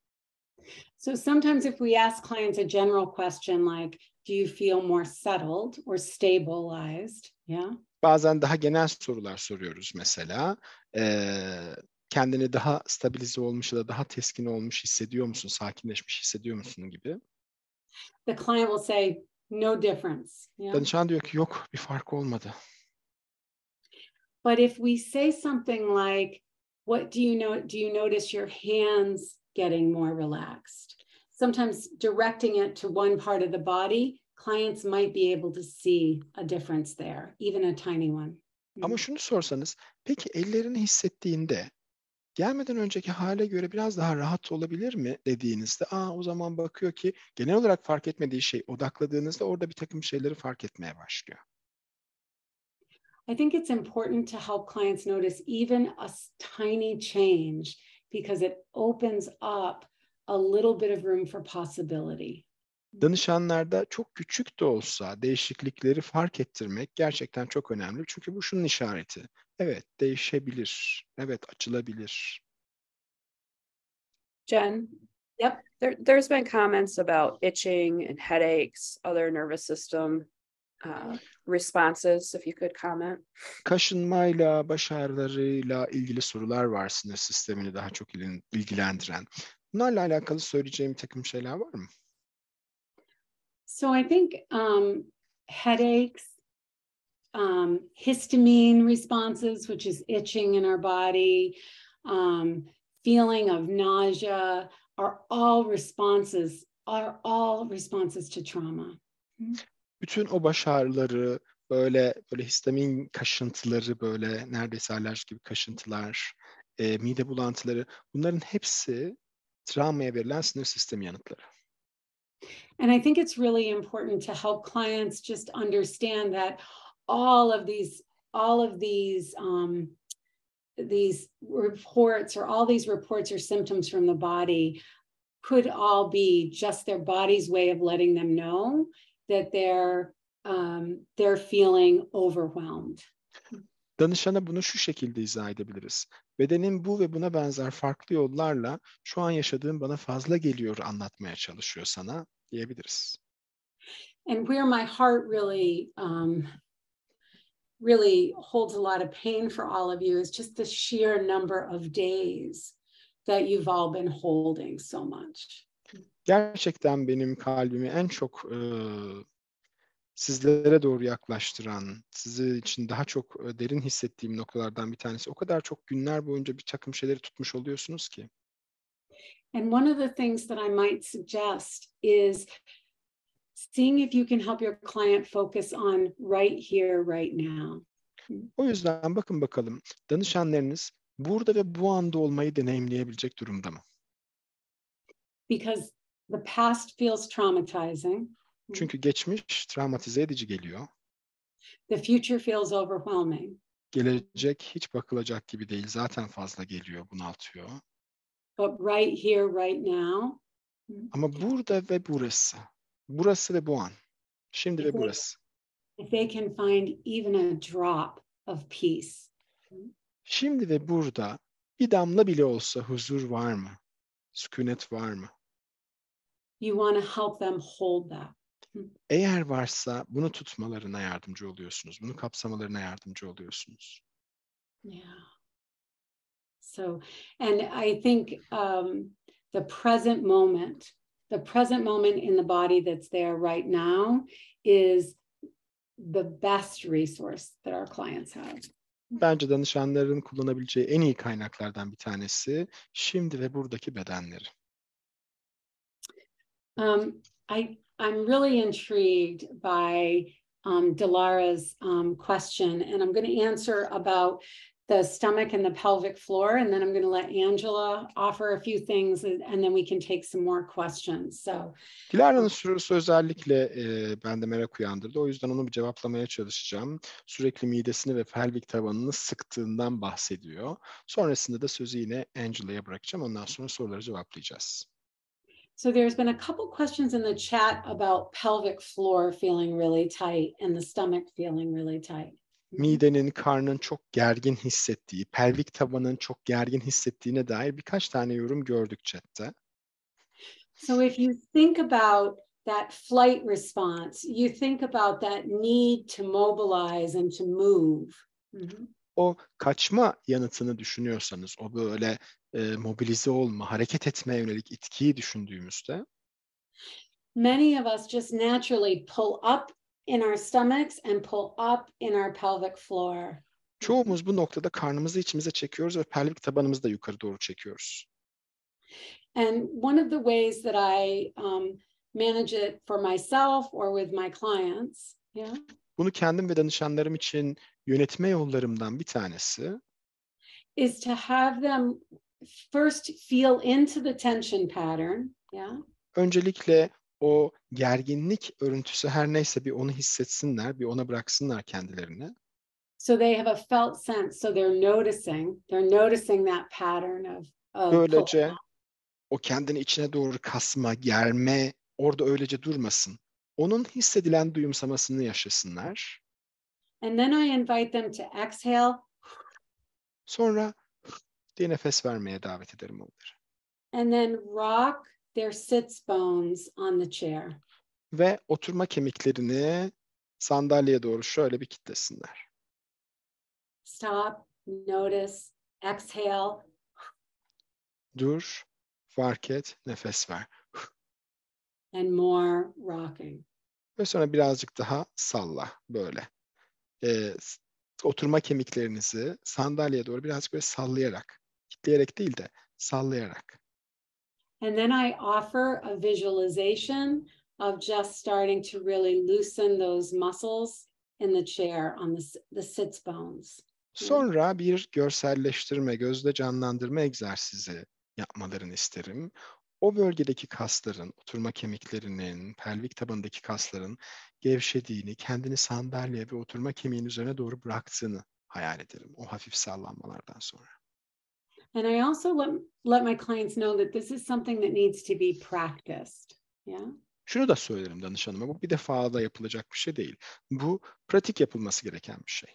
So sometimes if we ask clients a general question like, do you feel more settled or stabilized? Yeah. Bazen daha genel sorular soruyoruz mesela. Kendini daha stabilize olmuş ya da daha teskin olmuş hissediyor musun, sakinleşmiş hissediyor musun gibi. The client will say, no difference. Yeah? Danışan diyor ki yok, bir fark olmadı. But if we say something like, what do you notice your hands getting more relaxed? Sometimes directing it to one part of the body, clients might be able to see a difference there, even a tiny one. Ama şunu sorsanız, peki ellerini hissettiğinde gelmeden önceki hale göre biraz daha rahat olabilir mi dediğinizde, o zaman bakıyor ki genel olarak fark etmediği şey odakladığınızda orada bir takım şeyleri fark etmeye başlıyor. I think it's important to help clients notice even a tiny change because it opens up a little bit of room for possibility. Danışanlarda çok küçük de olsa değişiklikleri fark ettirmek gerçekten çok önemli. Çünkü bu şunun işareti. Evet, değişebilir. Evet, açılabilir. Jen? Yep. There's been comments about itching and headaches, other nervous system responses, if you could comment. Kaşınmayla, baş ağrılarıyla ilgili sorular var sinir sistemini daha çok ilgilendiren. Bunlarla alakalı söyleyeceğim bir takım şeyler var mı? So I think headaches, histamine responses, which is itching in our body, feeling of nausea, are all responses to trauma. Bütün o baş ağrıları, böyle histamin kaşıntıları, böyle neredeyse alerji gibi kaşıntılar, mide bulantıları, bunların hepsi travmaya verilen sinir sistemi yanıtları. And I think it's really important to help clients just understand that all of these these reports or all these reports or symptoms from the body could all be just their body's way of letting them know that they're feeling overwhelmed. Danışana bunu şu şekilde izah edebiliriz. Bedenin bu ve buna benzer farklı yollarla şu an yaşadığın bana fazla geliyor anlatmaya çalışıyor sana diyebiliriz. And where my heart really holds a lot of pain for all of you is just the sheer number of days that you've all been holding so much. Gerçekten benim kalbimi en çok sizlere doğru yaklaştıran, sizi için daha çok derin hissettiğim noktalardan bir tanesi. O kadar çok günler boyunca bir takım şeyleri tutmuş oluyorsunuz ki. And one of the things that I might suggest is seeing if you can help your client focus on right here, right now. O yüzden bakın bakalım danışanlarınız burada ve bu anda olmayı deneyimleyebilecek durumda mı? Because the past feels traumatizing. Çünkü geçmiş travmatize edici geliyor. The future feels overwhelming. Gelecek hiç bakılacak gibi değil. Zaten fazla geliyor, bunaltıyor. But right here, right now. Ama burada ve burası. Burası ve bu an. Şimdi ve burası. If they can find even a drop of peace. Şimdi ve burada bir damla bile olsa huzur var mı? Sükunet var mı? You want to help them hold that. Eğer varsa bunu tutmalarına yardımcı oluyorsunuz. Bunu kapsamalarına yardımcı oluyorsunuz. Yeah. So, and I think the present moment in the body that's there right now is the best resource that our clients have. Bence danışanların kullanabileceği en iyi kaynaklardan bir tanesi şimdi ve buradaki bedenleri. I'm really intrigued by Dilara's question, and I'm going to answer about the stomach and the pelvic floor, and then I'm going to let Angela offer a few things, and then we can take some more questions. So, Dilara'nın sorusu özellikle bende merak uyandırdı. O yüzden onu bir cevaplamaya çalışacağım. Sürekli midesini ve pelvik tabanını sıktığından bahsediyor. Sonrasında da sözü yine Angela'ya bırakacağım. Ondan sonra soruları cevaplayacağız. So there's been a couple questions in the chat about pelvic floor feeling really tight and the stomach feeling really tight. Midenin, karnın çok gergin hissettiği, pelvik tabanın çok gergin hissettiğine dair birkaç tane yorum gördük chatte. So if you think about that flight response, you think about that need to mobilize and to move. O kaçma yanıtını düşünüyorsanız, o böyle mobilize olma, hareket etmeye yönelik itkiyi düşündüğümüzde many of us just naturally pull up in our stomachs and pull up in our pelvic floor. Çoğumuz bu noktada karnımızı içimize çekiyoruz ve pelvik tabanımızı da yukarı doğru çekiyoruz. And one of the ways that I manage it for myself or with my clients, bunu kendim ve danışanlarım için yönetme yollarımdan bir tanesi is to have them first feel into the tension pattern, öncelikle o gerginlik örüntüsü her neyse bir onu hissetsinler, bir ona bıraksınlar kendilerini. So they have a felt sense, so they're noticing that pattern of böylece o kendini içine doğru kasma, germe, orada öylece durmasın. Onun hissedilen duyumsamasını yaşasınlar. And then I invite them to exhale. Sonra diye nefes vermeye davet ederim onları. And then rock their sits bones on the chair. Ve oturma kemiklerini sandalyeye doğru şöyle bir kitlesinler. Stop, notice, exhale. Dur, fark et, nefes ver. And more rocking. Ve sonra birazcık daha salla böyle. Oturma kemiklerinizi sandalyeye doğru birazcık böyle sallayarak, kitleyerek değil de sallayarak. And then I offer a visualization of just starting to really loosen those muscles in the chair on the sits bones. Sonra bir görselleştirme, gözde canlandırma egzersizi yapmalarını isterim. O bölgedeki kasların, oturma kemiklerinin, pelvik tabanındaki kasların gevşediğini, kendini sandalye ve oturma kemiğin üzerine doğru bıraktığını hayal ederim o hafif sallanmalardan sonra. And I also let my clients know that this is something that needs to be practiced. Yeah. Şunu da söylerim danışanıma, bu bir defada yapılacak bir şey değil. Bu pratik yapılması gereken bir şey.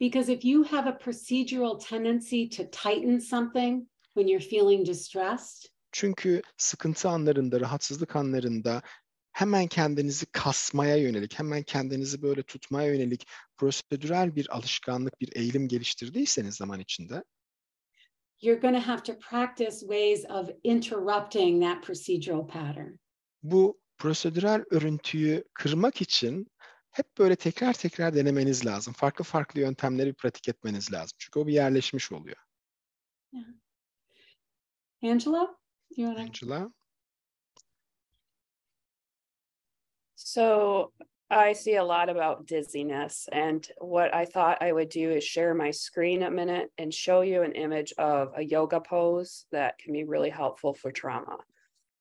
Because if you have a procedural tendency to tighten something when you're feeling distressed, Çünkü sıkıntı anlarında, rahatsızlık anlarında hemen kendinizi kasmaya yönelik, hemen kendinizi böyle tutmaya yönelik prosedürel bir alışkanlık, bir eğilim geliştirdiyseniz zaman içinde, you're going to have to practice ways of interrupting that procedural pattern. bu prosedürel örüntüyü kırmak için hep böyle tekrar tekrar denemeniz lazım. Farklı farklı yöntemleri pratik etmeniz lazım. Çünkü o bir yerleşmiş oluyor. Yeah. Angela, do you want to? Angela? So I see a lot about dizziness, and what I thought I would do is share my screen a minute and show you an image of a yoga pose that can be really helpful for trauma.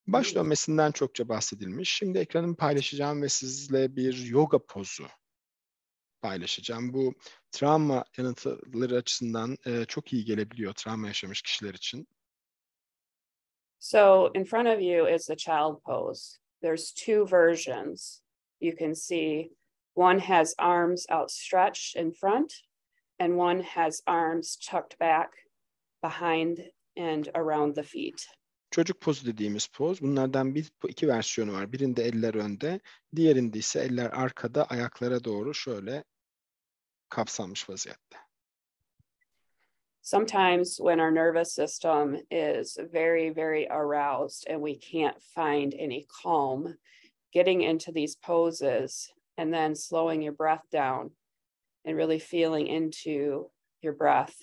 Baş dönmesinden çokça bahsedilmiş. Şimdi ekranımı paylaşacağım ve sizle bir yoga pozu paylaşacağım. Bu travma yanıtları açısından çok iyi gelebiliyor travma yaşamış kişiler için. So in front of you is the child pose. There's two versions. You can see one has arms outstretched in front and one has arms tucked back behind and around the feet. Çocuk pozu dediğimiz poz. Bunlardan iki versiyonu var. Birinde eller önde, diğerinde ise eller arkada, ayaklara doğru şöyle kapsanmış vaziyette. Sometimes when our nervous system is very, very aroused and we can't find any calm, getting into these poses and then slowing your breath down and really feeling into your breath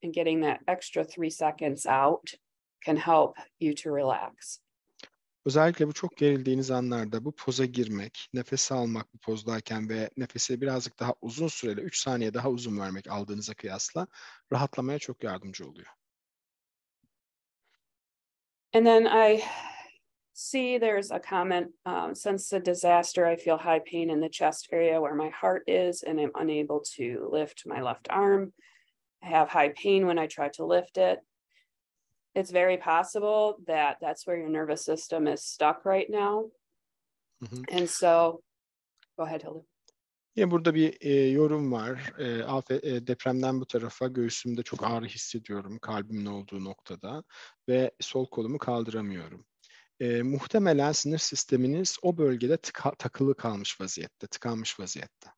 and getting that extra 3 seconds out can help you to relax. Özellikle bu çok gerildiğiniz anlarda bu poza girmek, nefes almak bu pozdayken ve nefesi birazcık daha uzun süreli, 3 saniye daha uzun vermek aldığınıza kıyasla rahatlamaya çok yardımcı oluyor. And then I see there's a comment, since the disaster, I feel high pain in the chest area where my heart is, and I'm unable to lift my left arm. I have high pain when I try to lift it. It's very possible that that's where your nervous system is stuck right now. And so, go ahead, Hilda. Yine burada bir yorum var. Depremden bu tarafa göğsümde çok ağrı hissediyorum kalbimin olduğu noktada ve sol kolumu kaldıramıyorum. Muhtemelen sinir sisteminiz o bölgede takılı kalmış vaziyette, tıkanmış vaziyette.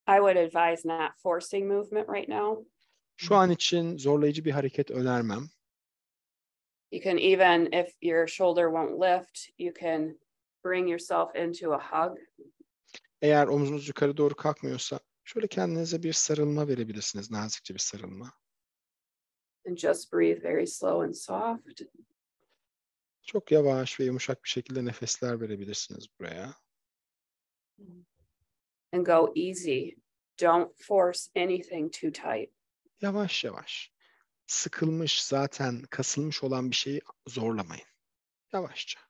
I would advise not forcing movement right now. Şu an için zorlayıcı bir hareket önermem. You can even, if your shoulder won't lift, you can bring yourself into a hug. Eğer omzunuz yukarı doğru kalkmıyorsa şöyle kendinize bir sarılma verebilirsiniz, nazikçe bir sarılma. And just breathe very slow and soft. Çok yavaş ve yumuşak bir şekilde nefesler verebilirsiniz buraya. And go easy. Don't force anything too tight. Yavaş yavaş. Sıkılmış, zaten kasılmış olan bir şeyi zorlamayın. Yavaşça.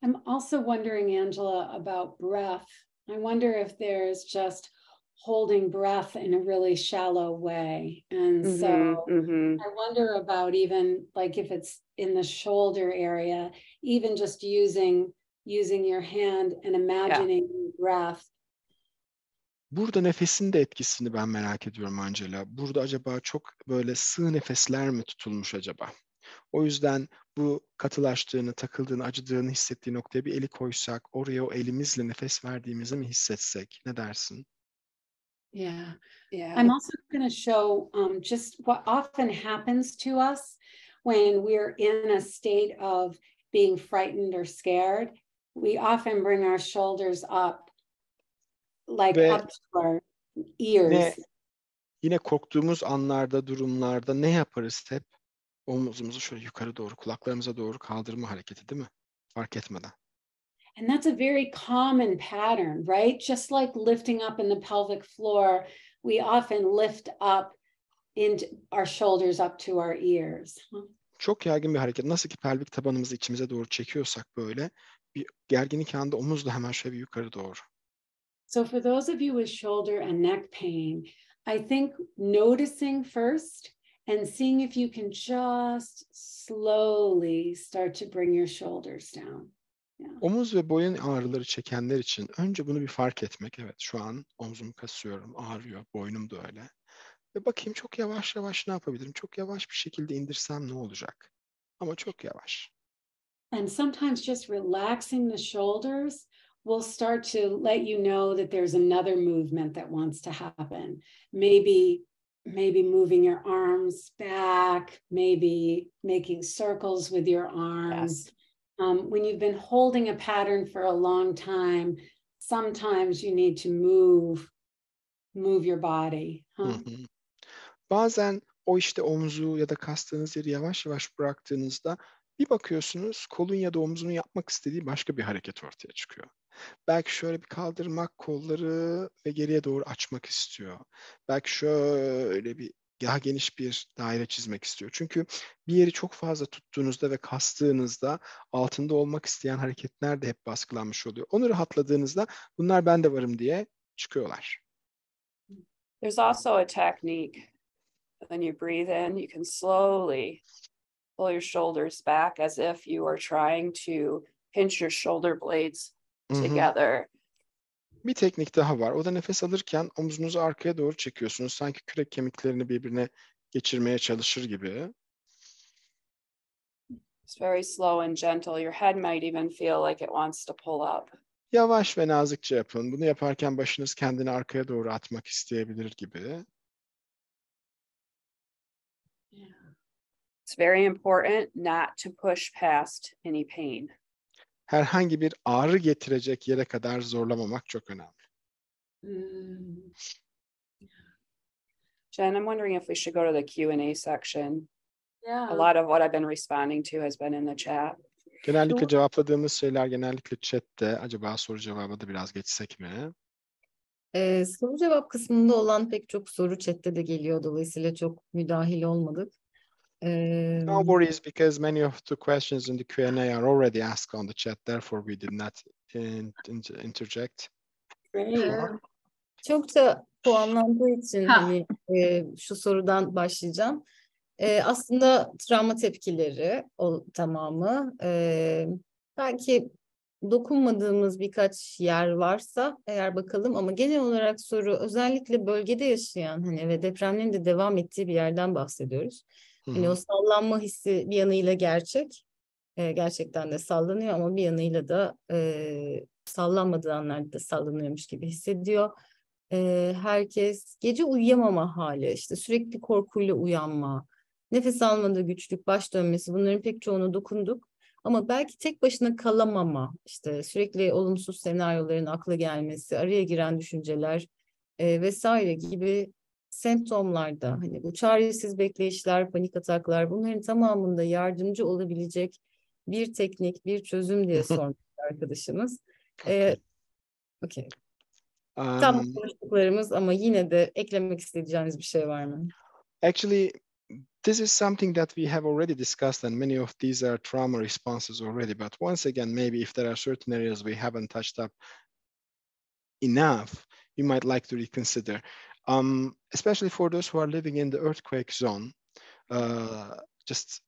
I'm also wondering, Angela, about breath. I wonder if there's just holding breath in a really shallow way. And so I wonder about even like if it's in the shoulder area, even just using your hand and imagining breath. Burada nefesin de etkisini ben merak ediyorum Angela. Burada acaba çok böyle sığ nefesler mi tutulmuş acaba? O yüzden bu katılaştığını, takıldığını, acıdığını hissettiği noktaya bir eli koysak, oraya o elimizle nefes verdiğimizi mi hissetsek? Ne dersin? Yeah. I'm also going to show just what often happens to us when we're in a state of being frightened or scared. We often bring our shoulders up, like up to our ears. Yine korktuğumuz anlarda, durumlarda ne yaparız hep? Omuzumuzu şöyle yukarı doğru, kulaklarımıza doğru kaldırma hareketi, değil mi? Fark etmeden. And that's a very common pattern, right? Just like lifting up in the pelvic floor, we often lift up into our shoulders up to our ears. Çok yaygın bir hareket. Nasıl ki pelvik tabanımızı içimize doğru çekiyorsak böyle, bir gerginlik anında omuz da hemen şöyle bir yukarı doğru. So for those of you with shoulder and neck pain, I think noticing first and seeing if you can just slowly start to bring your shoulders down. Yeah. Omuz ve boyun ağrıları çekenler için önce bunu bir fark etmek. Evet, şu an omzumu kasıyorum, ağrıyor, boynum da öyle. Ve bakayım çok yavaş yavaş ne yapabilirim? Çok yavaş bir şekilde indirsem ne olacak? Ama çok yavaş. And sometimes just relaxing the shoulders will start to let you know that there's another movement that wants to happen. Maybe moving your arms back, maybe making circles with your arms. Yes. When you've been holding a pattern for a long time, sometimes you need to move your body. Bazen o işte omzu ya da kastığınız yeri yavaş yavaş bıraktığınızda bir bakıyorsunuz kolun ya da omzunun yapmak istediği başka bir hareket ortaya çıkıyor. Belki şöyle bir kaldırmak, kolları ve geriye doğru açmak istiyor. Belki şöyle bir daha geniş bir daire çizmek istiyor. Çünkü bir yeri çok fazla tuttuğunuzda ve kastığınızda altında olmak isteyen hareketler de hep baskılanmış oluyor. Onu rahatladığınızda bunlar ben de varım diye çıkıyorlar. There's also a technique. When you breathe in, you can slowly pull your shoulders back as if you are trying to pinch your shoulder blades together. Bir teknik daha var. O da nefes alırken omzunuzu arkaya doğru çekiyorsunuz. Sanki kürek kemiklerini birbirine geçirmeye çalışır gibi. It's very slow and gentle. Your head might even feel like it wants to pull up. Yavaş ve nazikçe yapın. Bunu yaparken başınız kendini arkaya doğru atmak isteyebilir gibi. It's very important not to push past any pain. Herhangi bir ağrı getirecek yere kadar zorlamamak çok önemli. Jen, I'm wondering if we should go to the Q&A section. Yeah. A lot of what I've been responding to has been in the chat. Genellikle cevapladığımız şeyler genellikle chatte. Acaba soru cevaba da biraz geçsek mi? Soru cevap kısmında olan pek çok soru chatte de geliyor. Dolayısıyla çok müdahil olmadık. No worries, because many of the questions in the Q&A are already asked on the chat. Therefore, we did not interject. Çok da puanlandığı için hani şu sorudan başlayacağım. Aslında travma tepkileri tamamı. Belki dokunmadığımız birkaç yer varsa eğer bakalım ama genel olarak soru özellikle bölgede yaşayan hani ve depremlerin de devam ettiği bir yerden bahsediyoruz. Hani o sallanma hissi bir yanıyla gerçek. Gerçekten de sallanıyor ama bir yanıyla da sallanmadığı anlarda da sallanıyormuş gibi hissediyor. Herkes gece uyuyamama hali, işte sürekli korkuyla uyanma, nefes almada güçlük, baş dönmesi, bunların pek çoğuna dokunduk. Ama belki tek başına kalamama, işte sürekli olumsuz senaryoların akla gelmesi, araya giren düşünceler vesaire gibi semptomlarda, hani bu çaresiz bekleyişler, panik ataklar, bunların tamamında yardımcı olabilecek bir teknik, bir çözüm diye sormuş arkadaşımız. Okay. Tam konuştuklarımız ama yine de eklemek isteyeceğiniz bir şey var mı? Actually, this is something that we have already discussed, and many of these are trauma responses already. But once again, maybe if there are certain areas we haven't touched up enough, you might like to reconsider. Especially for those who are living in the earthquake zone, just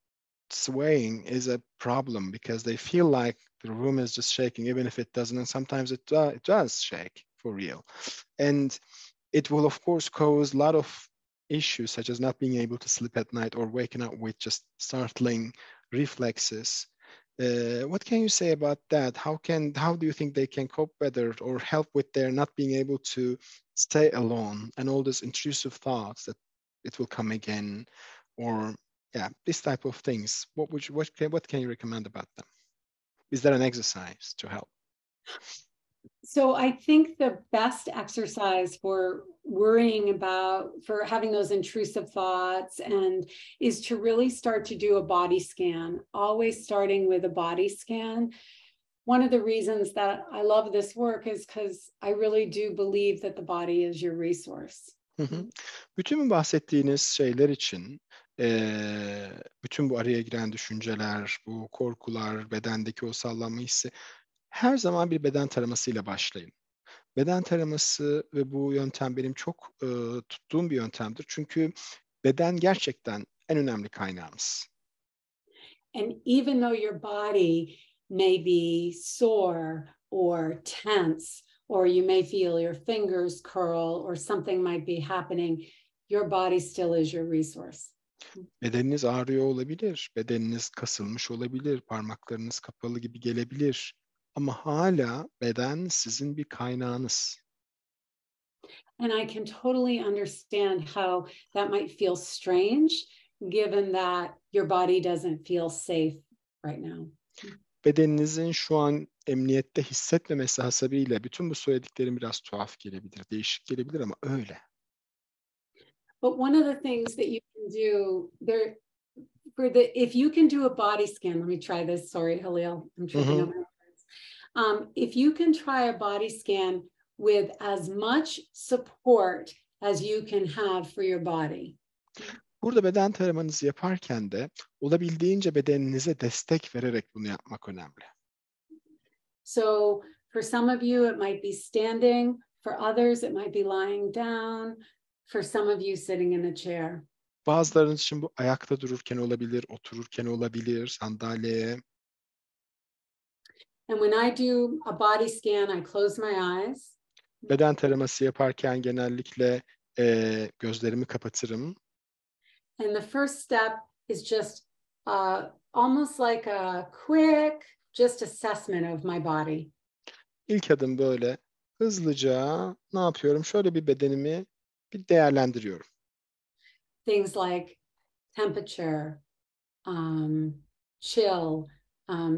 swaying is a problem because they feel like the room is just shaking, even if it doesn't. And sometimes it does shake for real. And it will, of course, cause a lot of issues such as not being able to sleep at night or waking up with just startling reflexes. What can you say about that? How do you think they can cope better or help with their not being able to stay alone and all those intrusive thoughts that it will come again, or this type of things? What can you recommend about them? Is there an exercise to help? So I think the best exercise for having those intrusive thoughts is to really start to do a body scan, always starting with a body scan. One of the reasons that I love this work is because I really do believe that the body is your resource. Bütün bu bahsettiğiniz şeyler için bütün bu araya giren düşünceler, bu korkular, bedendeki o sallanma hissi, her zaman bir beden taramasıyla başlayın. Beden taraması ve bu yöntem benim çok tuttuğum bir yöntemdir. Çünkü beden gerçekten en önemli kaynağımız. And even though your body may be sore or tense, or you may feel your fingers curl or something might be happening, your body still is your resource. Bedeniniz ağrıyor olabilir, bedeniniz kasılmış olabilir, parmaklarınız kapalı gibi gelebilir. Ama hala beden sizin bir kaynağınız. And I can totally understand how that might feel strange, given that your body doesn't feel safe right now. Bedeninizin şu an emniyette hissetmemesi hasebiyle bütün bu söylediklerim biraz tuhaf gelebilir, değişik gelebilir ama öyle. But one of the things that you can do there, if you can do a body scan, let me try this. Sorry, Halil, I'm tripping up my words. If you can try a body scan with as much support as you can have for your body. Burada beden taramanızı yaparken de olabildiğince bedeninize destek vererek bunu yapmak önemli. So for some of you, it might be standing. For others, it might be lying down. For some of you, sitting in a chair. Bazılarınız için bu ayakta dururken olabilir, otururken olabilir, sandalyeye. And when I do a body scan, I close my eyes. Beden taraması yaparken genellikle gözlerimi kapatırım. And the first step is just almost like a quick, just assessment of my body. İlk adım böyle hızlıca ne yapıyorum? Şöyle bir bedenimi bir değerlendiriyorum. Things like temperature, chill,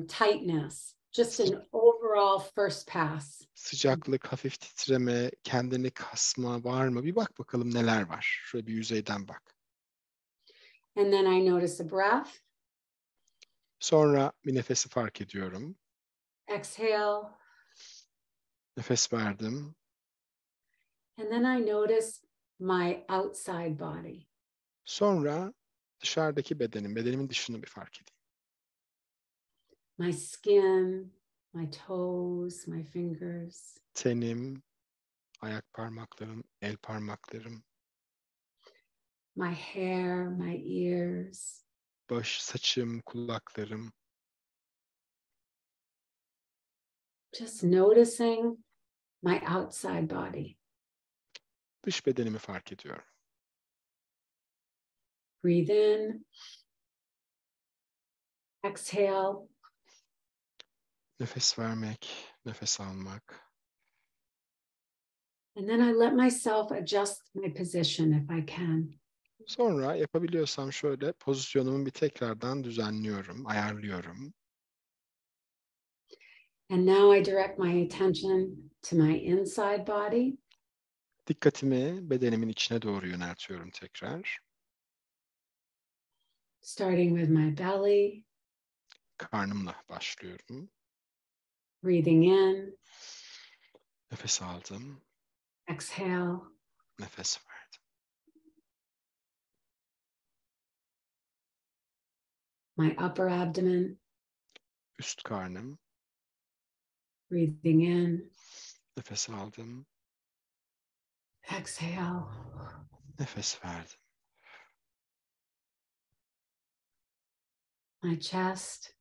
tightness, just an overall first pass. Sıcaklık, hafif titreme, kendini kasma var mı? Bir bak bakalım neler var. Şöyle bir yüzeyden bak. And then I notice a breath. Sonra bir nefesi fark ediyorum. Exhale. Nefes verdim. And then I notice my outside body. Sonra dışarıdaki bedenimin dışını bir fark edeyim. My skin, my toes, my fingers. Tenim, ayak parmaklarım, el parmaklarım. My hair, my ears. Saçım, kulaklarım. Just noticing my outside body. Dış bedenimi fark ediyorum. Breathe in. Exhale. Nefes vermek, nefes almak. And then I let myself adjust my position if I can. Sonra yapabiliyorsam şöyle pozisyonumu bir tekrardan düzenliyorum, ayarlıyorum. And now I direct my attention to my inside body. Dikkatimi bedenimin içine doğru yöneltiyorum tekrar. Starting with my belly. Karnımla başlıyorum. Breathing in. Nefes aldım. Exhale. Nefes verdim. My upper abdomen. Üst karnım. Breathing in. Nefes aldım. Exhale. Nefes verdim. My chest.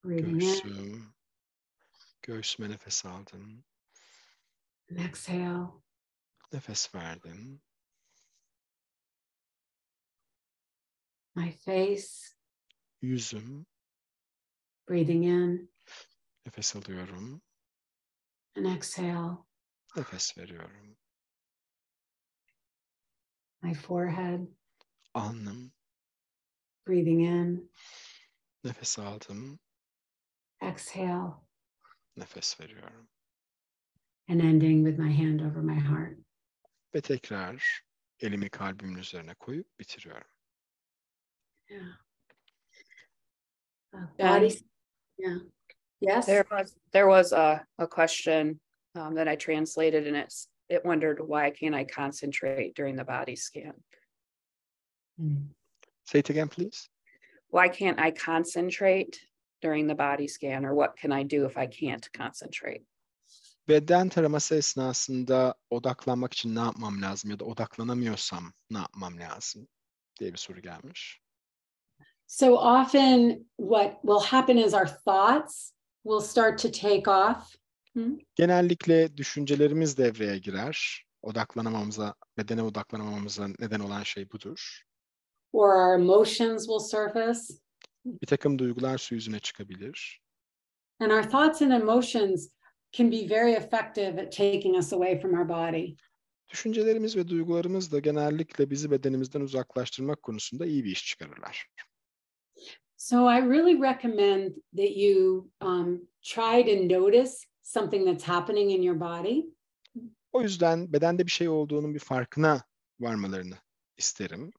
Breathing in. Göğsüm. Göğsüme nefes aldım. And exhale. Nefes verdim. My face. Yüzüm. Breathing in. Nefes alıyorum. And exhale. Nefes veriyorum. My forehead. Alnım. Breathing in. Nefes aldım. Exhale. Nefes veriyorum. And ending with my hand over my heart. Ve tekrar elimi kalbimin üzerine koyup bitiriyorum. Yeah. Jen, Body. Yeah. Yes. There was a question that I translated, and it wondered, why can't I concentrate during the body scan? Say it again, please. Why can't I concentrate during the body scan, or what can I do if I can't concentrate? Beden taraması esnasında odaklanmak için ne yapmam lazım ya da odaklanamıyorsam ne yapmam lazım diye bir soru gelmiş. So often what will happen is our thoughts will start to take off. Genellikle düşüncelerimiz devreye girer. Odaklanamamıza, bedene odaklanamamıza neden olan şey budur. Or our emotions will surface. Bir takım duygular su yüzüne çıkabilir. And our thoughts and emotions can be very effective at taking us away from our body. Düşüncelerimiz ve duygularımız da genellikle bizi bedenimizden uzaklaştırmak konusunda iyi bir iş çıkarırlar. So I really recommend that you try to notice something that's happening in your body. O yüzden bedende bir şey olduğunun bir farkına varmalarını isterim.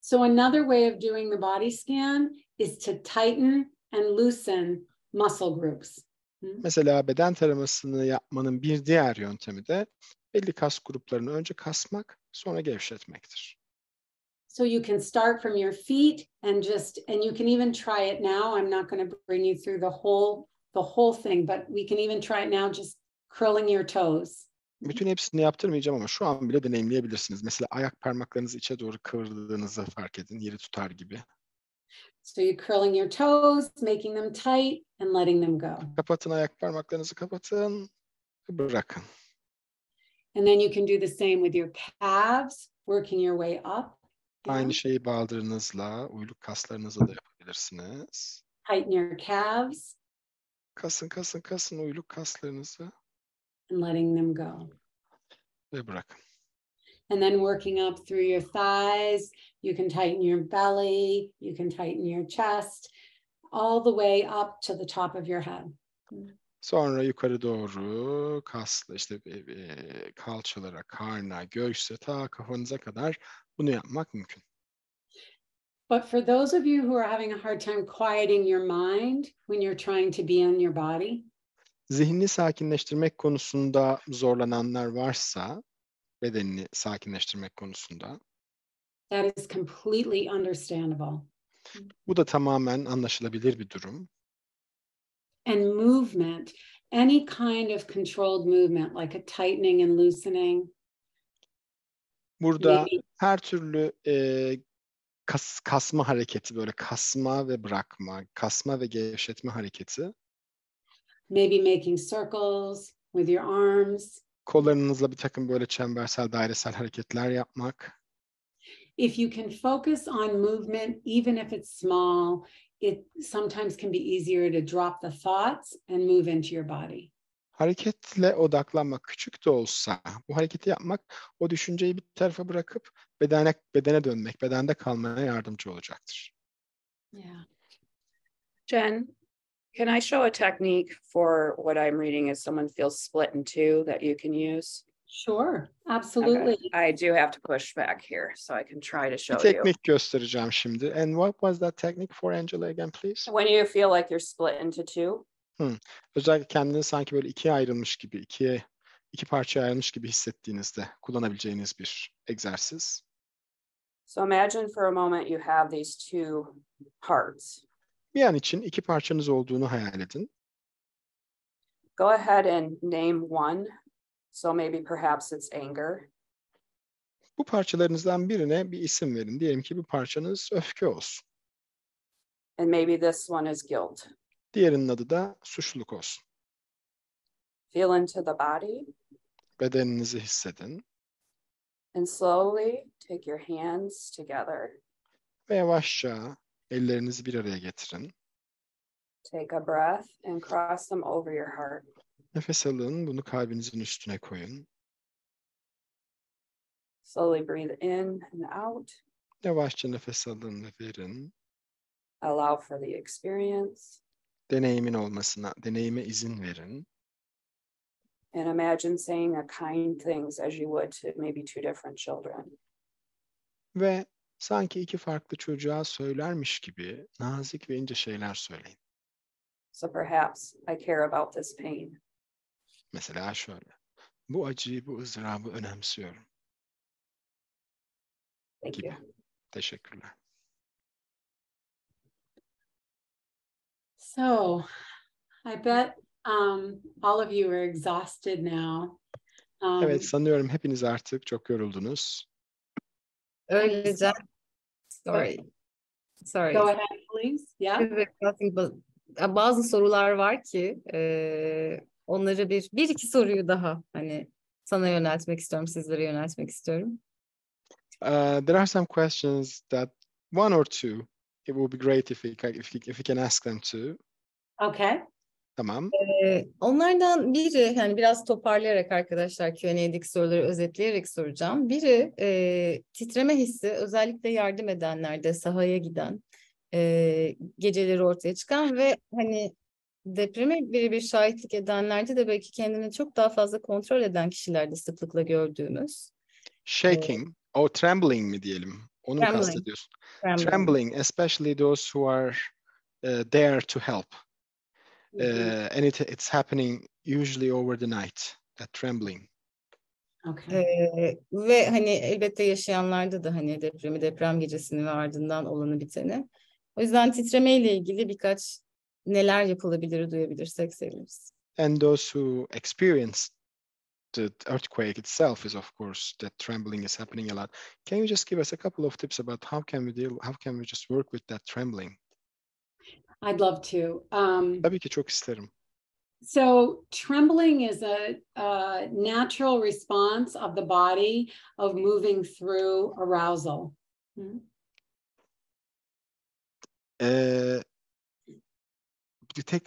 So another way of doing the body scan is to tighten and loosen muscle groups. Mesela beden taramasını yapmanın bir diğer yöntemi de belli kas gruplarını önce kasmak, sonra gevşetmektir. So you can start from your feet and you can even try it now. I'm not going to bring you through the whole thing, but we can even try it now, just curling your toes. Bütün hepsini yaptırmayacağım ama şu an bile deneyimleyebilirsiniz. Mesela ayak parmaklarınızı içe doğru kıvırdığınızı fark edin, yeri tutar gibi. So you're curling your toes, making them tight and letting them go. Kapatın, ayak parmaklarınızı kapatın ve bırakın. And then you can do the same with your calves, working your way up. Aynı şeyi baldırınızla, uyluk kaslarınızla da yapabilirsiniz. Tighten your calves. Kasın, kasın, kasın uyluk kaslarınızı. And letting them go. Ve bırakın. And then working up through your thighs, you can tighten your belly, you can tighten your chest, all the way up to the top of your head. Sonra yukarı doğru kasla işte kalçalara, karna, göğüse ta kafanıza kadar bunu yapmak mümkün. But for those of you who are having a hard time quieting your mind when you're trying to be in your body, Zihnini sakinleştirmek konusunda zorlananlar varsa, bedenini sakinleştirmek konusunda, that is completely understandable. bu da tamamen anlaşılabilir bir durum. And movement, any kind of controlled movement, like a tightening and loosening. Burada Maybe. her türlü kasma hareketi, böyle kasma ve bırakma, kasma ve gevşetme hareketi. Maybe making circles with your arms. Kollarınızla bir takım böyle çembersel, dairesel hareketler yapmak. If you can focus on movement, even if it's small, it sometimes can be easier to drop the thoughts and move into your body. Hareketle odaklanmak, küçük de olsa bu hareketi yapmak, o düşünceyi bir tarafa bırakıp bedene dönmek, bedende kalmaya yardımcı olacaktır. Yeah. Jen, can I show a technique for what I'm reading as someone feels split in two that you can use? Sure, absolutely. Okay. I do have to push back here so I can try to show Bir teknik göstereceğim şimdi. And what was that technique for, Angela, again, please? When you feel like you're split into two. Özellikle kendini sanki böyle ikiye ayrılmış gibi, iki parçaya ayrılmış gibi hissettiğinizde kullanabileceğiniz bir egzersiz. So imagine for a moment you have these two parts. Bir an için iki parçanız olduğunu hayal edin. Go ahead and name one. So maybe perhaps it's anger. Bu parçalarınızdan birine bir isim verin. Diyelim ki bu parçanız öfke olsun. And maybe this one is guilt. Diğerinin adı da suçluluk olsun. Feel into the body. Bedeninizi hissedin. And slowly take your hands together. Ve yavaşça ellerinizi bir araya getirin. Take a breath and cross them over your heart. Nefes alın, bunu kalbinizin üstüne koyun. Slowly breathe in and out. Yavaşça nefes alın ve verin. Allow for the experience. Deneyimin olmasına, deneyime izin verin. And imagine saying a kind things as you would to maybe two different children. Ve sanki iki farklı çocuğa söylermiş gibi nazik ve ince şeyler söyleyin. So perhaps I care about this pain. Mesela şöyle. Bu acıyı, bu ızdırabı önemsiyorum. Thank Gibi. you. Teşekkürler. So I bet All of you are exhausted now. Evet, sanıyorum hepiniz artık çok yoruldunuz. Öylece, sorry. Go ahead, please. Yeah. Evet, bazı sorular var ki onları bir iki soruyu daha hani sana yöneltmek istiyorum, sizlere yöneltmek istiyorum. There are some questions that one or two, it would be great if we can ask them too. Okay. Tamam. Onlardan biri, yani biraz toparlayarak arkadaşlar Q&A'deki soruları özetleyerek soracağım. Biri titreme hissi, özellikle yardım edenlerde, sahaya giden, geceleri ortaya çıkan ve hani depreme birebir şahitlik edenlerde de belki kendini çok daha fazla kontrol eden kişilerde sıklıkla gördüğümüz. Shaking, or trembling mi diyelim? Onu mu kastediyorsun? Trembling, especially those who are there to help. And it's happening usually over the night, that trembling. Okay. Ve hani elbette yaşayanlarda da hani deprem gecesini ve ardından olanı biteni. O yüzden titremeyle ilgili birkaç neler yapılabilir duyabilirsek seviniriz. And those who experience the earthquake itself is, of course, that trembling is happening a lot. Can you just give us a couple of tips about how can we just work with that trembling? I'd love to. Tabii ki çok isterim. So trembling is a natural response of the body of moving through arousal.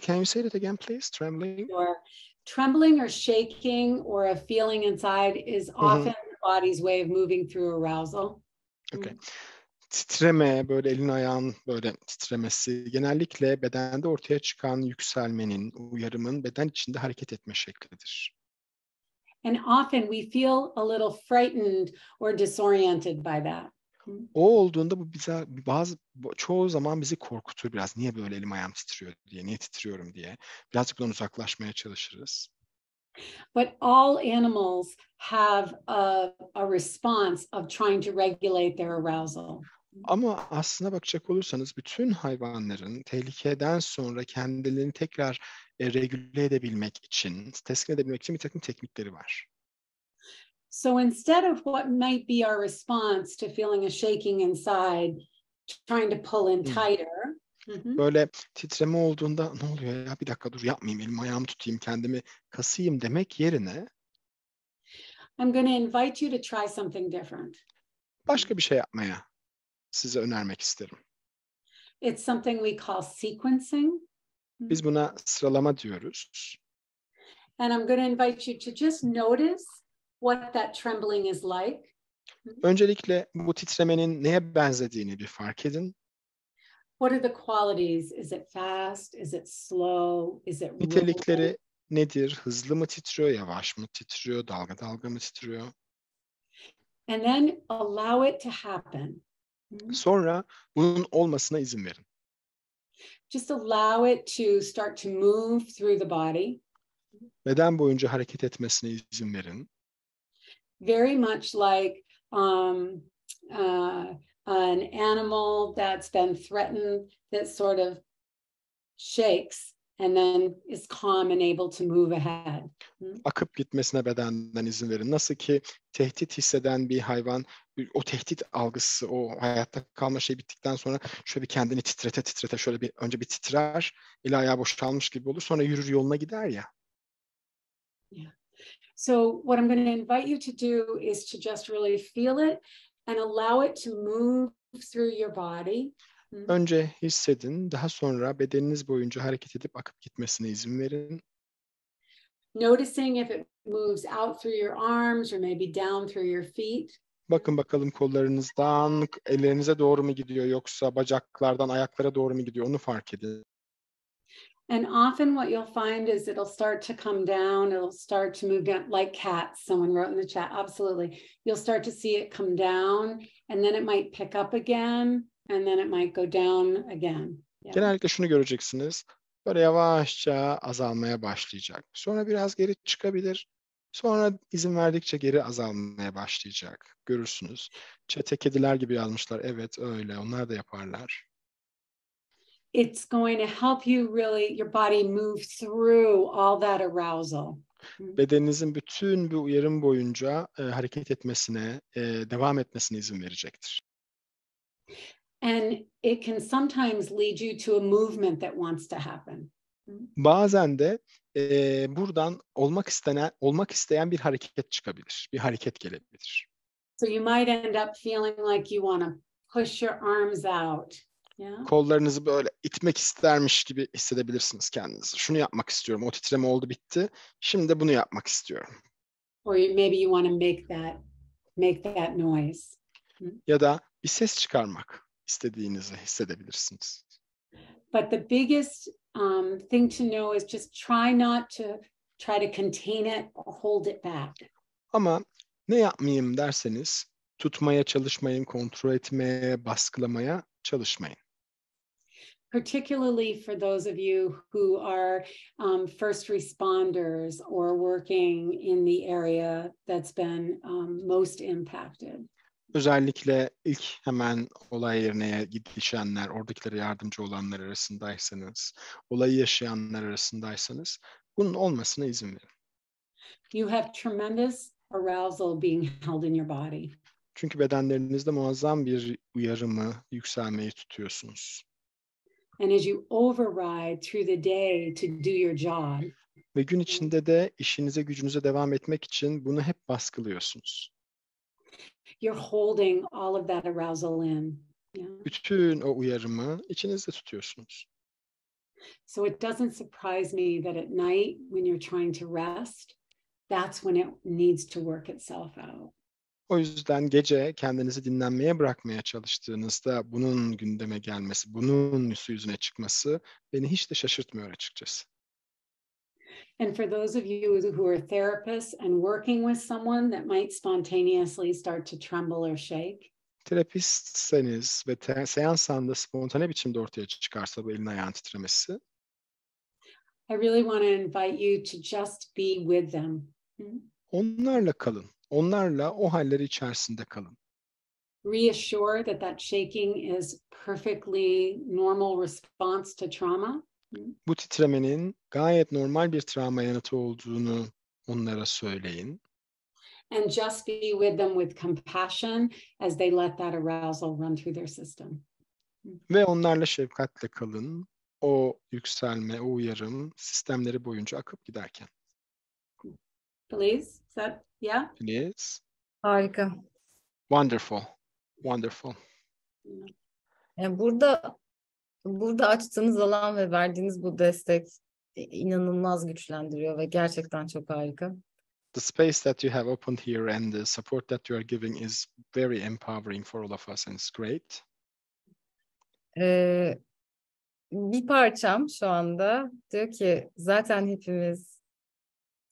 Can you say that again, please? Trembling? Or trembling or shaking or a feeling inside is often the body's way of moving through arousal. Okay. Titreme, böyle elin ayağın böyle titremesi genellikle bedende ortaya çıkan yükselmenin, uyarımın beden içinde hareket etme şeklidir. And often we feel a little frightened or disoriented by that. O olduğunda bu çoğu zaman bizi korkutur biraz. Niye böyle elim ayağım titriyor diye, niye titriyorum diye. Birazcık bundan uzaklaşmaya çalışırız. But all animals have a response of trying to regulate their arousal. Ama aslına bakacak olursanız bütün hayvanların tehlikeden sonra kendilerini tekrar regüle edebilmek için, teskin edebilmek için bir takım teknikleri var. So instead of what might be our response to feeling a shaking inside, trying to pull in tighter. Böyle titreme olduğunda ne oluyor ya, bir dakika dur yapmayayım, elimi ayağımı tutayım, kendimi kasayım demek yerine I'm going to invite you to try something different. Başka bir şey yapmaya size önermek isterim. It's something we call sequencing. Biz buna sıralama diyoruz. And I'm going to invite you to just notice what that trembling is like. Öncelikle bu titremenin neye benzediğini bir fark edin. What are the qualities? Is it fast? Is it slow? Is it rolling? Nitelikleri nedir? Hızlı mı titriyor, yavaş mı titriyor, dalga dalga mı titriyor? And then allow it to happen. Sonra bunun olmasına izin verin. Just allow it to start to move through the body. Beden boyunca hareket etmesine izin verin. Very much like an animal that's been threatened that sort of shakes and then is calm and able to move ahead. Akıp gitmesine bedenden izin verin. Nasıl ki tehdit hisseden bir hayvan, o tehdit algısı, o hayatta kalma şey bittikten sonra şöyle bir kendini titrete şöyle önce bir titrer, eli ayağı boşalmış gibi olur, sonra yürür yoluna gider ya. Yeah. So what I'm going to invite you to do is to just really feel it and allow it to move through your body. Önce hissedin, daha sonra bedeniniz boyunca hareket edip akıp gitmesine izin verin. Noticing if it moves out through your arms or maybe down through your feet. Bakın bakalım kollarınızdan ellerinize doğru mu gidiyor, yoksa bacaklardan ayaklara doğru mu gidiyor, onu fark edin. And often what you'll find is it'll start to come down, it'll start to move down like cats. Someone wrote in the chat, absolutely. You'll start to see it come down and then it might pick up again and then it might go down again. Yeah. Genellikle şunu göreceksiniz. Böyle yavaşça azalmaya başlayacak. Sonra biraz geri çıkabilir. Sonra izin verdikçe geri azalmaya başlayacak. Görürsünüz. Çete kediler gibi yazmışlar. Evet öyle. Onlar da yaparlar. it's going to help you really, your body move through all that arousal. Bedeninizin bütün bu uyarım boyunca hareket etmesine, devam etmesine izin verecektir. And it can sometimes lead you to a movement that wants to happen. Bazen de buradan olmak isteyen bir hareket çıkabilir, bir hareket gelebilir. So you might end up feeling like you want to push your arms out. Yeah. Kollarınızı böyle itmek istermiş gibi hissedebilirsiniz kendinizi. Şunu yapmak istiyorum. O titreme oldu, bitti. Şimdi de bunu yapmak istiyorum. Or maybe you want to make that noise. Ya da bir ses çıkarmak istediğinizi hissedebilirsiniz. But the biggest thing to know is just try not to contain it or hold it back. Ama ne yapmayayım derseniz tutmaya çalışmayın, kontrol etmeye, baskılamaya çalışmayın. Particularly for those of you who are first responders or working in the area that's been most impacted. Özellikle ilk hemen olay yerine gidişenler, oradakilere yardımcı olanlar arasındaysanız, olayı yaşayanlar arasındaysanız bunun olmasına izin verin. You have tremendous arousal being held in your body. Çünkü bedenlerinizde muazzam bir uyarımı, yükselmeyi tutuyorsunuz. And as you override through the day to do your job. Ve gün içinde de işinize, gücünüze devam etmek için bunu hep baskılıyorsunuz. You're holding all of that arousal in. Yeah. Bütün o uyarımı içinizde tutuyorsunuz. So it doesn't surprise me that at night when you're trying to rest, that's when it needs to work itself out. O yüzden gece kendinizi dinlenmeye bırakmaya çalıştığınızda bunun gündeme gelmesi, bunun yüzüne çıkması beni hiç de şaşırtmıyor açıkçası. And for those of you who are therapists and working with someone that might spontaneously start to tremble or shake. Terapistseniz ve seans anında spontane biçimde ortaya çıkarsa bu elin ayağın titremesi. I really want to invite you to just be with them. Onlarla kalın. Onlarla o halleri içerisinde kalın. Reassure that shaking is perfectly normal response to trauma. Bu titremenin gayet normal bir travma yanıtı olduğunu onlara söyleyin. And just be with them with compassion as they let that arousal run through their system. Ve onlarla şefkatle kalın. O yükselme, o uyarım sistemleri boyunca akıp giderken. Please, is that, yeah? Please. Harika. Wonderful. Wonderful. Yani burada açtığınız alan ve verdiğiniz bu destek inanılmaz güçlendiriyor ve gerçekten çok harika. The space that you have opened here and the support that you are giving is very empowering for all of us and it's great. Bir parçam şu anda diyor ki zaten hepimiz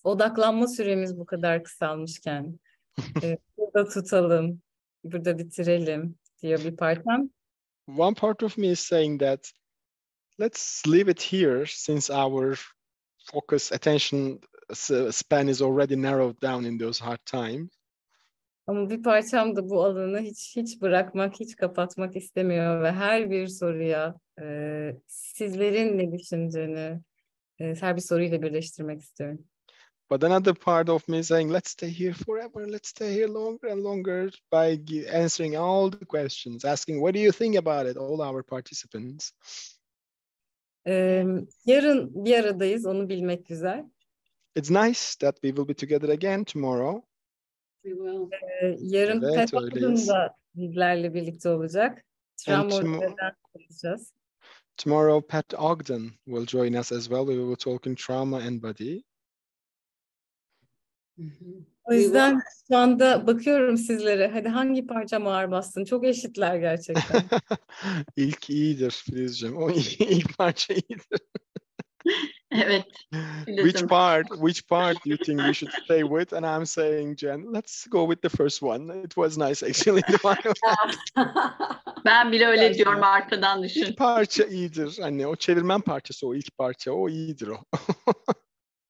odaklanma süremiz bu kadar kısalmışken burada tutalım, burada bitirelim diyor bir parçam. One part of me is saying that let's leave it here since our focus, attention span is already narrowed down in those hard times. Ama bir parçam da bu alanı hiç bırakmak, hiç kapatmak istemiyor ve her bir soruya sizlerin ne düşündüğünü her bir soruyla birleştirmek istiyorum. But another part of me is saying, let's stay here forever. Let's stay here longer and longer by answering all the questions, asking, what do you think about it? All our participants. Yarın bir aradayız, onu bilmek güzel. It's nice that we will be together again tomorrow. We will. Yarın Evet, Pet da bizlerle birlikte olacak. Travmalardan konuşacağız. Tomorrow, Pat Ogden will join us as well. We will talk in trauma and body. O yüzden şu anda bakıyorum sizlere. Hadi hangi parçam ağır bastın? Çok eşitler gerçekten. İlk iyidir Filizciğim. O ilk parça iyidir. Evet. Which part do you think we should stay with? And I'm saying, Jen, let's go with the first one. It was nice actually. Ben bile öyle diyorum arkadan düşün. İlk parça iyidir. Hani o çevirmen parçası o ilk parça. O iyidir o.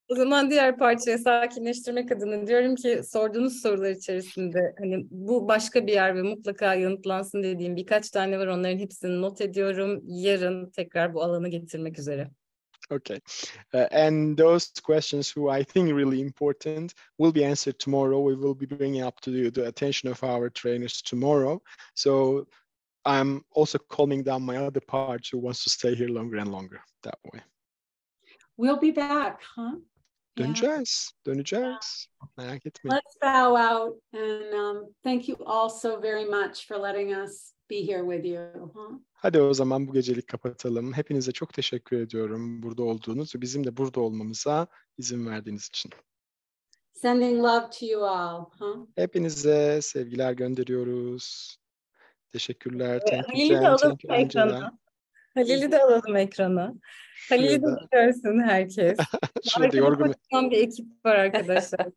O zaman diğer parçaya sakinleştirmek adına diyorum ki sorduğunuz sorular içerisinde hani bu başka bir yer ve mutlaka yanıtlansın dediğim birkaç tane var. Onların hepsini not ediyorum. Yarın tekrar bu alanı getirmek üzere. Okay. And those questions who I think really important will be answered tomorrow. We will be bringing up to the attention of our trainers tomorrow. So I'm also calming down my other parts who wants to stay here longer and longer that way. We'll be back, huh? Döneceğiz. Merak etmeyin. Let's bow out and thank you all so very much for letting us be here with you. Huh? Hadi o zaman bu gecelik kapatalım. Hepinize çok teşekkür ediyorum burada olduğunuz ve bizim de burada olmamıza izin verdiğiniz için. Sending love to you all. Huh? Hepinize sevgiler gönderiyoruz. Teşekkürler. Thank you Halil'i de Jen, alalım thank you Angela. ekrana. Halil'i de alalım ekrana. Halil'i de Şurada, görsün herkes. şurada Arkada yorgun. kocaman bir ekip var arkadaşlar.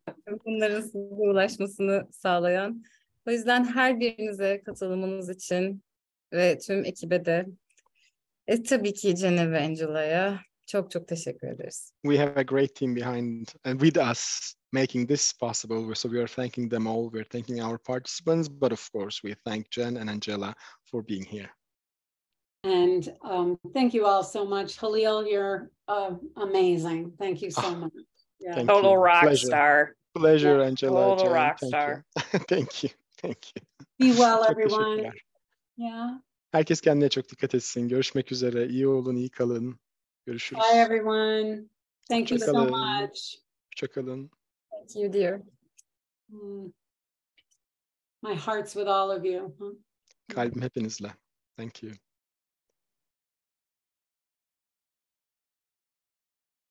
Bunların size ulaşmasını sağlayan. O yüzden her birinize katılımınız için ve tüm ekibe de tabii ki Jennifer ve Angela'ya çok çok teşekkür ederiz. We have a great team behind and with us making this possible. So we are thanking them all. We're thanking our participants, but of course we thank Jen and Angela for being here. And thank you all so much. Halil, you're amazing. Thank you so much. Yeah. Thank Total you. rock Pleasure. star. Pleasure, Yeah. Angela. Total Jen. rock Thank star. you. Thank you. Thank you. Be well, Çok everyone. teşekkürler. Yeah. Herkes kendine çok dikkat etsin. Görüşmek üzere. İyi olun, iyi kalın. Görüşürüz. Bye, everyone. Thank you so Hoşça kalın. much. Hoşça kalın. Thank you dear. My heart's with all of you. Huh? Kalbim hepinizle. Thank you.